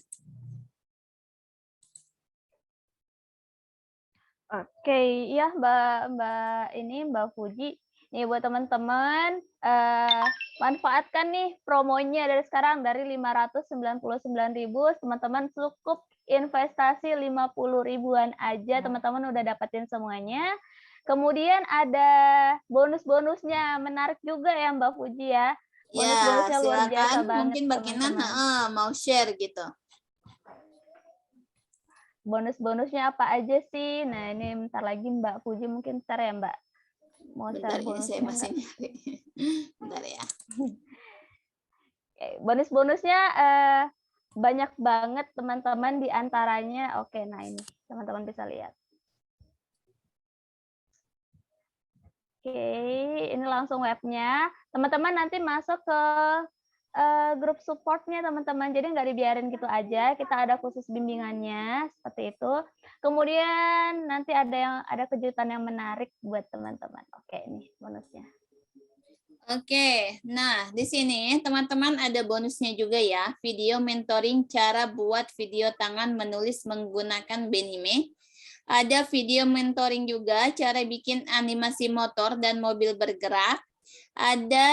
Oke, ya Mbak Fuji. Nih buat teman-teman, manfaatkan nih promonya dari sekarang dari 599.000, teman-teman cukup investasi 50 ribuan aja, teman-teman udah dapetin semuanya. Kemudian ada bonus-bonusnya, menarik juga ya Mbak Fuji ya. Bonus-bonusnya luar biasa banget. Mungkin Mbak Kinan mau share gitu. Bonus-bonusnya apa aja sih? Nah ini bentar lagi Mbak Fuji mungkin share ya Mbak. Mau share bonusnya. Saya masih nyari. Bentar ya. Bonus-bonusnya banyak banget teman-teman, di antaranya. Oke, nah ini teman-teman bisa lihat. Oke, ini langsung webnya. Teman-teman nanti masuk ke grup supportnya teman-teman, jadi nggak dibiarin gitu aja, kita ada khusus bimbingannya seperti itu. Kemudian nanti ada kejutan yang menarik buat teman-teman. Oke, ini bonusnya. Oke, nah di sini teman-teman ada bonusnya juga ya, video mentoring cara buat video tangan menulis menggunakan Benime. Ada video mentoring juga cara bikin animasi motor dan mobil bergerak. Ada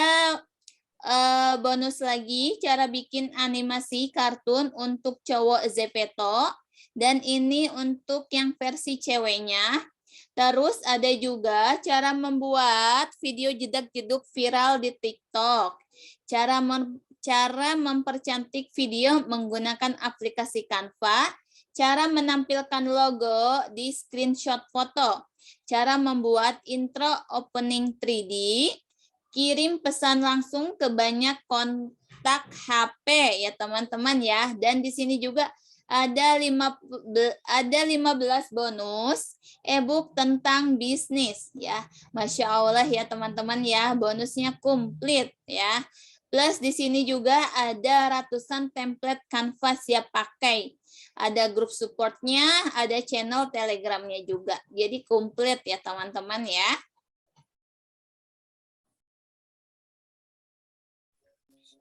bonus lagi cara bikin animasi kartun untuk cowok Zepeto, dan ini untuk yang versi ceweknya. Terus ada juga cara membuat video jedak-jeduk viral di TikTok. Cara mempercantik video menggunakan aplikasi Canva. Cara menampilkan logo di screenshot foto. Cara membuat intro opening 3D. Kirim pesan langsung ke banyak kontak HP ya teman-teman ya. Dan di sini juga ada 15 bonus e-book tentang bisnis ya. Masya Allah ya teman-teman ya, bonusnya komplit ya. Plus di sini juga ada ratusan template Canva siap pakai. Ada grup supportnya, ada channel telegramnya juga. Jadi komplit ya teman-teman ya.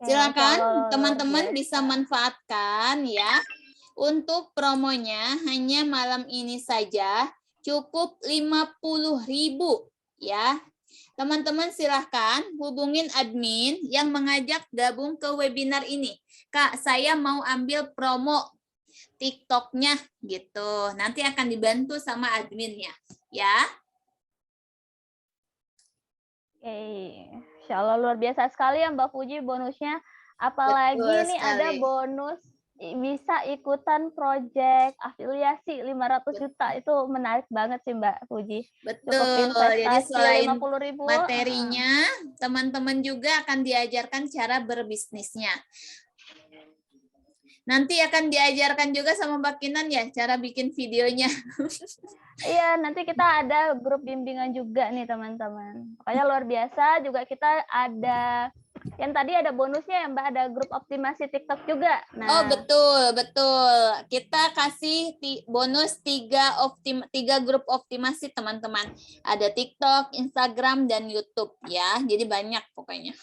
Silakan teman-teman bisa manfaatkan ya. Untuk promonya hanya malam ini saja, cukup 50.000 ya. Teman-teman silahkan hubungin admin yang mengajak gabung ke webinar ini. Kak, saya mau ambil promo TikTok-nya gitu. Nanti akan dibantu sama adminnya ya. Oke, Insya Allah luar biasa sekali ya Mbak Fuji bonusnya. Apalagi nih ada bonus bisa ikutan project afiliasi 500 juta. Itu menarik banget sih Mbak Puji. Cukup Betul. Jadi investasi selain 50.000. materinya, teman-teman juga akan diajarkan cara berbisnisnya. Nanti akan diajarkan juga sama Mbak Kinan ya, cara bikin videonya. Iya, nanti kita ada grup bimbingan juga nih teman-teman. Pokoknya luar biasa, juga kita ada, yang tadi ada bonusnya ya Mbak, ada grup optimasi TikTok juga. Oh betul, betul. Kita kasih bonus 3 grup optimasi teman-teman. Ada TikTok, Instagram, dan YouTube ya. Jadi banyak pokoknya.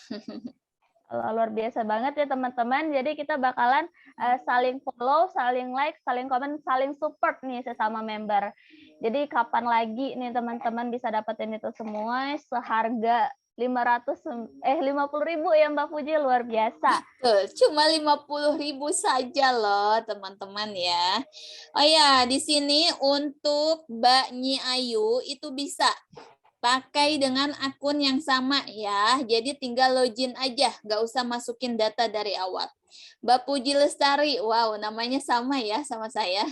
Luar biasa banget ya teman-teman. Jadi kita bakalan saling follow, saling like, saling komen, saling support nih sesama member. Jadi kapan lagi nih teman-teman bisa dapetin itu semua seharga 50.000 ya Mbak Puji, luar biasa. Betul, cuma 50.000 saja loh teman-teman ya. Oh ya, di sini untuk Mbak Nyi Ayu itu bisa pakai dengan akun yang sama ya. Jadi tinggal login aja, nggak usah masukin data dari awal. Mbak Puji Lestari, wow namanya sama ya sama saya.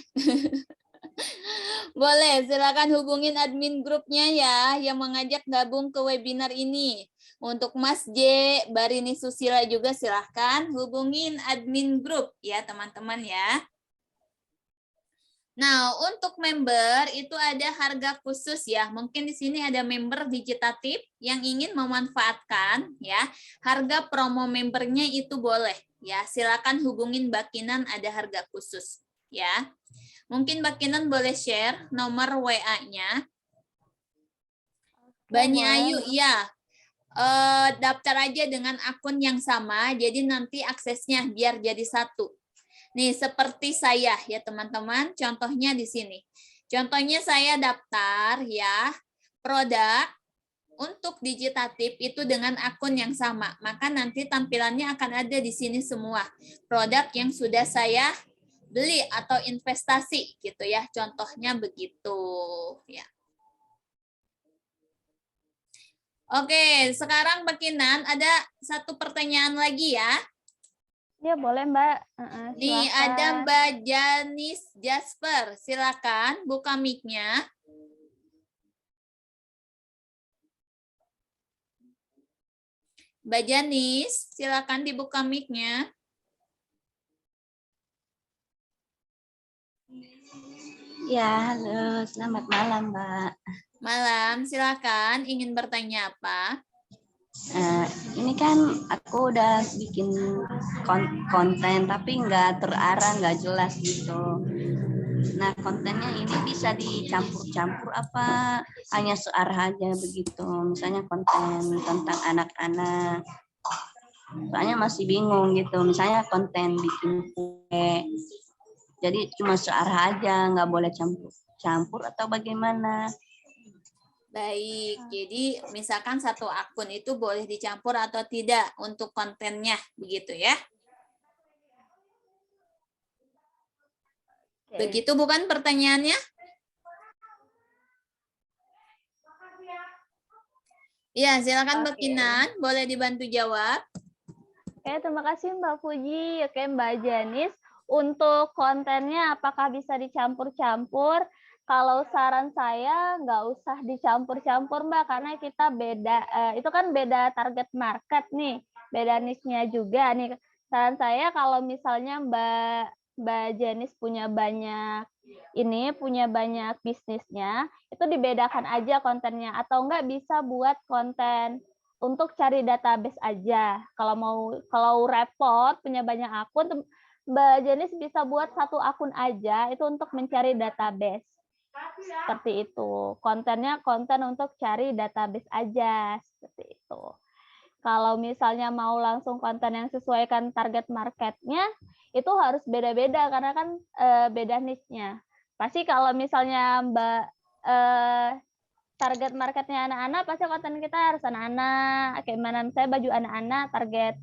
Boleh, silakan hubungin admin grupnya ya yang mengajak gabung ke webinar ini. Untuk Mas J, Barini Susila juga silahkan hubungin admin grup ya teman-teman ya. Nah, untuk member itu ada harga khusus ya. Mungkin di sini ada member Digitatif yang ingin memanfaatkan ya. Harga promo membernya itu boleh ya. Silakan hubungin Mbak Kinan, ada harga khusus ya. Mungkin Mbak Kinan boleh share nomor WA-nya. Mbak Nyi Ayu, ya. Daftar aja dengan akun yang sama, jadi nanti aksesnya biar jadi satu. Nih, seperti saya ya teman-teman, contohnya di sini. Contohnya saya daftar ya, produk untuk Digitatif itu dengan akun yang sama. Maka nanti tampilannya akan ada di sini semua. Produk yang sudah saya beli atau investasi gitu ya. Contohnya begitu ya. Oke, sekarang Mbak Kinan ada satu pertanyaan lagi ya. Ya boleh Mbak. Nih ada Mbak Janis Jasper, silakan buka mic-nya. Mbak Janis, silakan dibuka mic-nya. Ya, halo, selamat malam Mbak. Malam, silakan. Ingin bertanya apa? Ini kan aku udah bikin konten tapi nggak terarah, nggak jelas gitu. Nah kontennya ini bisa dicampur-campur apa hanya searah aja begitu? Misalnya konten tentang anak-anak. Soalnya masih bingung gitu. Misalnya konten bikin kue. Jadi cuma searah aja, nggak boleh campur atau bagaimana? Baik, jadi misalkan satu akun itu boleh dicampur atau tidak untuk kontennya, begitu ya? Begitu bukan pertanyaannya? Ya, silakan Mbak Kinan, boleh dibantu jawab. Oke, terima kasih Mbak Puji. Oke, Mbak Janis, untuk kontennya apakah bisa dicampur-campur? Kalau saran saya nggak usah dicampur-campur Mbak, karena kita beda, itu kan beda target market nih, beda niche-nya juga nih. Saran saya kalau misalnya Mbak Janis punya banyak bisnisnya, itu dibedakan aja kontennya, atau nggak bisa buat konten untuk cari database aja. Kalau repot punya banyak akun, Mbak Janis bisa buat satu akun aja itu untuk mencari database. Seperti itu. Kontennya konten untuk cari database aja, seperti itu. Kalau misalnya mau langsung konten yang sesuaikan target marketnya, itu harus beda-beda karena kan beda niche-nya. Pasti kalau misalnya Mbak target marketnya anak-anak, pasti konten kita harus anak-anak. Kayak mana misalnya baju anak-anak, target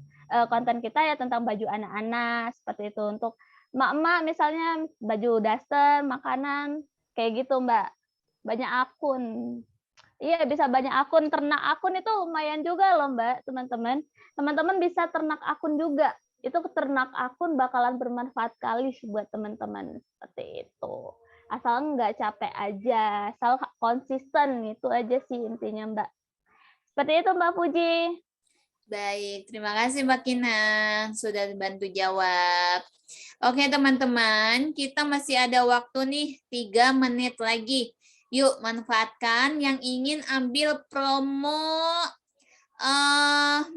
konten kita ya tentang baju anak-anak, seperti itu. Untuk emak-emak misalnya baju daster, makanan, kayak gitu Mbak. Banyak akun. Iya, bisa banyak akun. Ternak akun itu lumayan juga loh Mbak, teman-teman. Teman-teman bisa ternak akun juga. itu ternak akun bakalan bermanfaat kali buat teman-teman, seperti itu. Asal nggak capek aja, asal konsisten, itu aja sih intinya Mbak. Seperti itu Mbak Puji. Baik, terima kasih Mbak Kinan sudah bantu jawab. Oke teman-teman, kita masih ada waktu nih 3 menit lagi. Yuk manfaatkan yang ingin ambil promo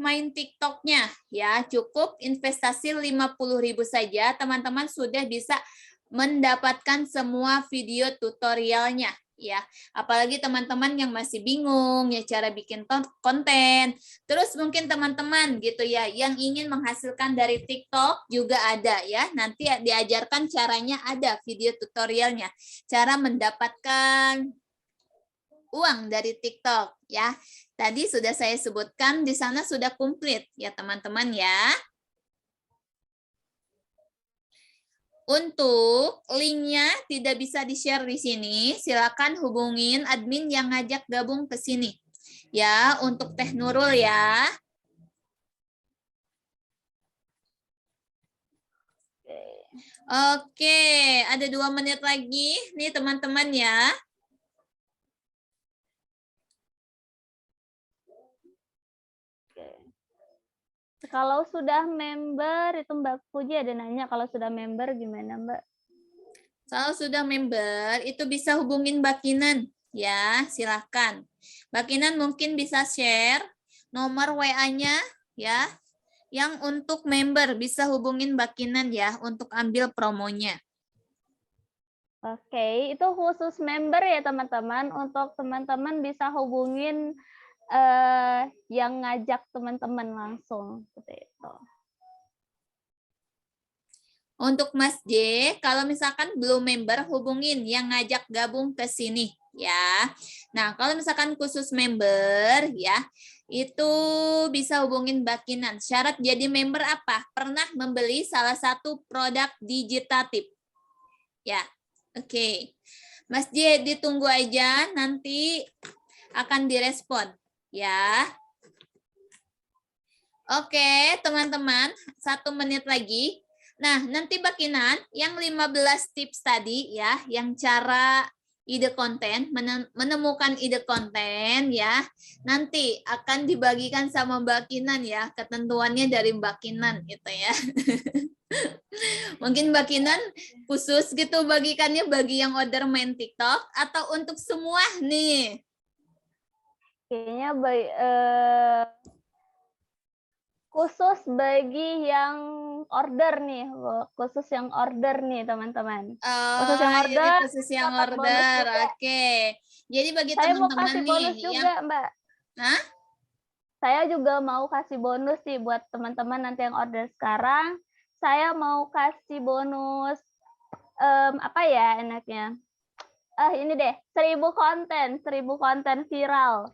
main TikToknya ya. Cukup investasi 50.000 saja, teman-teman sudah bisa mendapatkan semua video tutorialnya ya. Apalagi teman-teman yang masih bingung ya cara bikin konten. Terus mungkin teman-teman gitu ya yang ingin menghasilkan dari TikTok juga ada ya. Nanti diajarkan caranya, ada video tutorialnya. Cara mendapatkan uang dari TikTok ya. Tadi sudah saya sebutkan, di sana sudah komplit ya teman-teman ya. Untuk linknya tidak bisa di-share di sini, silakan hubungin admin yang ngajak gabung ke sini. Ya, untuk Teh Nurul ya. Oke, ada 2 menit lagi nih teman-teman ya. Kalau sudah member, itu Mbak Puji ada nanya, kalau sudah member gimana Mbak? Kalau sudah member, itu bisa hubungin Mbak Kinan. Ya, silahkan. Mbak Kinan mungkin bisa share nomor WA-nya ya. Yang untuk member bisa hubungin Mbak Kinan ya, untuk ambil promonya. Oke, itu khusus member ya teman-teman. Untuk teman-teman bisa hubungin yang ngajak teman-teman langsung seperti itu. Untuk Mas J, kalau misalkan belum member, hubungin yang ngajak gabung ke sini ya. Nah, kalau misalkan khusus member ya, itu bisa hubungin Mbak Kinan. Syarat jadi member apa? Pernah membeli salah satu produk Digitatif. Ya, oke. Mas J, ditunggu aja, nanti akan direspon. Ya. Oke, teman-teman, 1 menit lagi. Nah, nanti Mbak Kinan, yang 15 tips tadi ya, yang cara ide konten, menemukan ide konten ya, nanti akan dibagikan sama Mbak Kinan ya, ketentuannya dari Mbak Kinan gitu ya. Mungkin Mbak Kinan khusus gitu bagikannya bagi yang order main TikTok atau untuk semua nih? Kayaknya khusus bagi yang order nih, khusus yang order nih teman-teman. Khusus yang order. Khusus yang order, oke. Jadi bagi saya mau teman-teman kasih nih bonus juga, Mbak. Hah? Saya juga mau kasih bonus sih buat teman-teman nanti yang order sekarang. Saya mau kasih bonus apa ya enaknya? Ini deh, 1000 konten viral.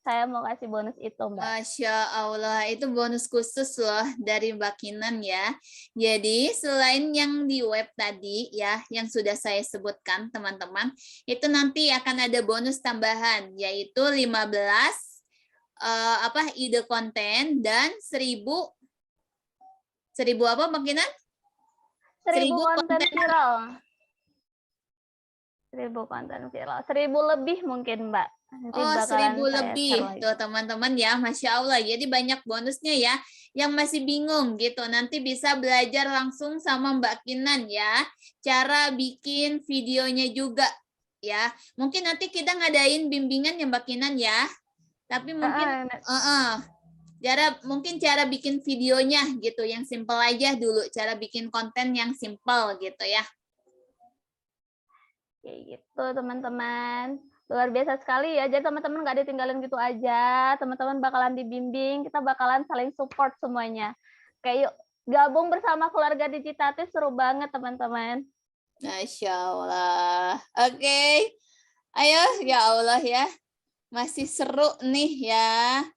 Saya mau kasih bonus itu, Mbak. Masya Allah, itu bonus khusus loh dari Mbak Kinan ya. Jadi selain yang di web tadi ya, yang sudah saya sebutkan teman-teman, itu nanti akan ada bonus tambahan, yaitu 15 ide konten dan 1000 apa Mbak Kinan? 1000 konten viral. 1000 konten viral. 1000 lebih mungkin, Mbak. Nanti 1000 lebih tuh teman-teman ya, Masya Allah. Jadi banyak bonusnya ya. Yang masih bingung gitu, nanti bisa belajar langsung sama Mbak Kinan ya, cara bikin videonya juga ya. Mungkin nanti kita ngadain bimbingan ya Mbak Kinan ya. Tapi mungkin cara bikin videonya gitu, yang simple aja dulu, cara bikin konten yang simple gitu ya. Kayak gitu teman-teman. Luar biasa sekali ya, jadi teman-teman nggak ditinggalin gitu aja, teman-teman bakalan dibimbing, kita bakalan saling support semuanya. Kayak yuk gabung bersama keluarga Digitatif, seru banget teman-teman. Masya Allah. Oke. Ayo ya Allah ya, masih seru nih ya.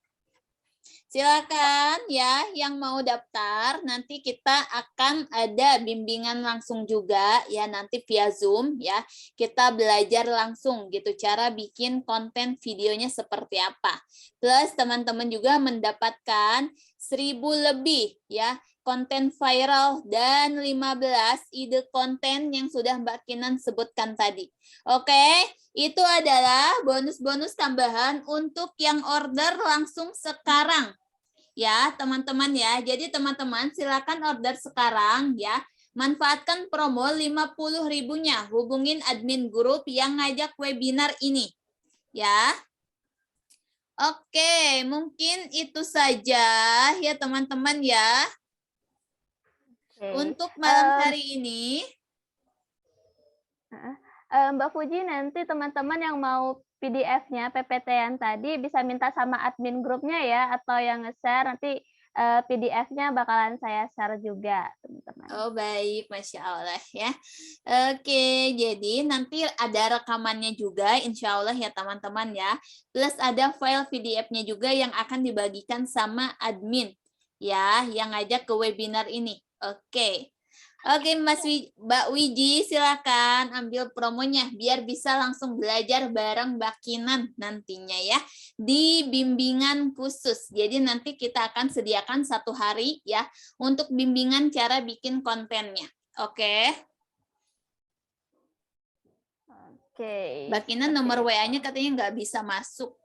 Silakan ya yang mau daftar, nanti kita akan ada bimbingan langsung juga ya, nanti via Zoom ya. Kita belajar langsung gitu cara bikin konten videonya seperti apa. Plus teman-teman juga mendapatkan 1000 lebih ya konten viral, dan 15 ide konten yang sudah Mbak Kinan sebutkan tadi. Oke, itu adalah bonus-bonus tambahan untuk yang order langsung sekarang. Ya, teman-teman ya. Jadi teman-teman silakan order sekarang ya. Manfaatkan promo 50.000-nya. Hubungin admin grup yang ngajak webinar ini. Ya. Oke, mungkin itu saja ya teman-teman ya. Untuk malam hari ini. Mbak Fuji, nanti teman-teman yang mau PDF-nya, PPT-an tadi bisa minta sama admin grupnya ya, atau yang nge-share nanti PDF-nya bakalan saya share juga, teman-teman. Oh baik, Masya Allah ya. Oke, jadi nanti ada rekamannya juga, insya Allah ya teman-teman ya. Plus ada file PDF-nya juga yang akan dibagikan sama admin ya, yang ngajak ke webinar ini. Oke. Oke, Mbak Wiji, silakan ambil promonya biar bisa langsung belajar bareng Mbak Kinan nantinya ya di bimbingan khusus. Jadi nanti kita akan sediakan 1 hari ya untuk bimbingan cara bikin kontennya. Oke. Oke. Mbak Kinan nomor WA-nya katanya nggak bisa masuk.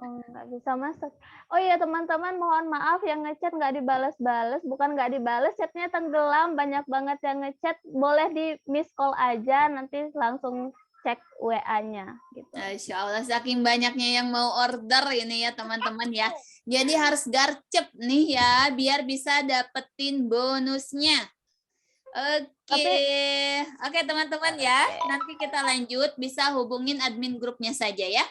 Oh, nggak bisa masuk. Oh iya teman-teman, mohon maaf yang ngechat nggak dibales-bales, bukan nggak dibales, chatnya tenggelam, banyak banget yang ngechat, boleh di miss call aja, nanti langsung cek WA-nya. Gitu. Insya Allah, saking banyaknya yang mau order ini ya teman-teman ya. Jadi harus garcep nih ya, biar bisa dapetin bonusnya. Oke teman-teman ya, nanti kita lanjut, bisa hubungin admin grupnya saja ya.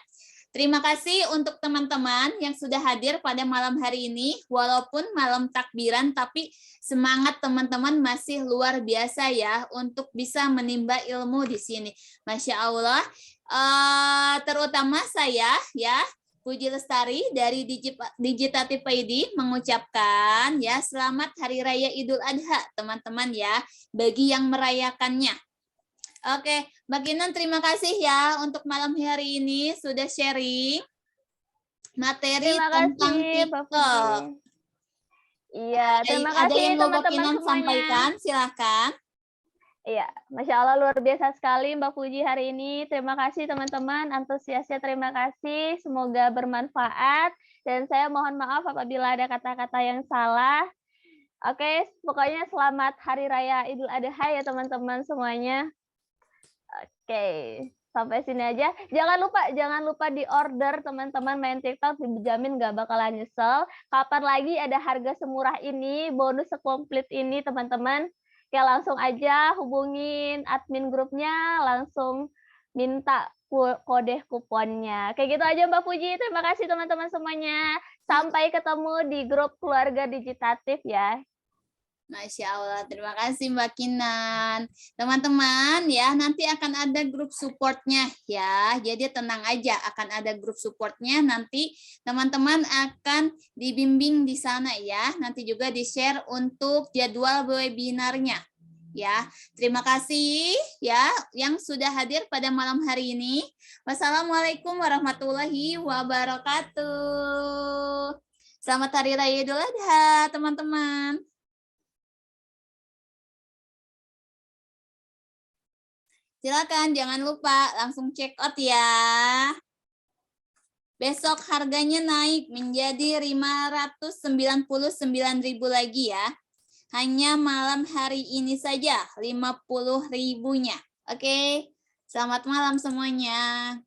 Terima kasih untuk teman-teman yang sudah hadir pada malam hari ini. Walaupun malam takbiran, tapi semangat teman-teman masih luar biasa ya untuk bisa menimba ilmu di sini. Masya Allah. Terutama saya ya, Puji Lestari dari Digitatif ID mengucapkan ya selamat Hari Raya Idul Adha teman-teman ya bagi yang merayakannya. Oke, Mbak Kinan terima kasih ya untuk malam hari ini sudah sharing materi tentang TikTok. Iya, terima kasih ada yang mau Mbak teman-teman Kinan semuanya. sampaikan, silahkan. Iya, Masya Allah luar biasa sekali Mbak Fuji hari ini. Terima kasih teman-teman, antusiasnya terima kasih. Semoga bermanfaat. Dan saya mohon maaf apabila ada kata-kata yang salah. Oke, pokoknya selamat Hari Raya Idul Adha ya teman-teman semuanya. Oke, sampai sini aja. Jangan lupa di order teman-teman main TikTok, dijamin gak bakalan nyesel. Kapan lagi ada harga semurah ini, bonus sekomplit ini teman-teman. Ya langsung aja hubungin admin grupnya, langsung minta kode kuponnya. Kayak gitu aja Mbak Fuji. Terima kasih teman-teman semuanya. Sampai ketemu di grup keluarga Digitatif ya. Masya Allah, terima kasih Mbak Kinan. Teman-teman ya, nanti akan ada grup supportnya ya. Jadi tenang aja, akan ada grup supportnya. Nanti teman-teman akan dibimbing di sana ya. Nanti juga di-share untuk jadwal webinarnya. Ya, terima kasih ya yang sudah hadir pada malam hari ini. Wassalamualaikum warahmatullahi wabarakatuh. Selamat Hari Raya Idul Adha, teman-teman. Silakan, jangan lupa langsung check out ya. Besok harganya naik menjadi 599.000 lagi ya. Hanya malam hari ini saja 50.000-nya. Oke, selamat malam semuanya.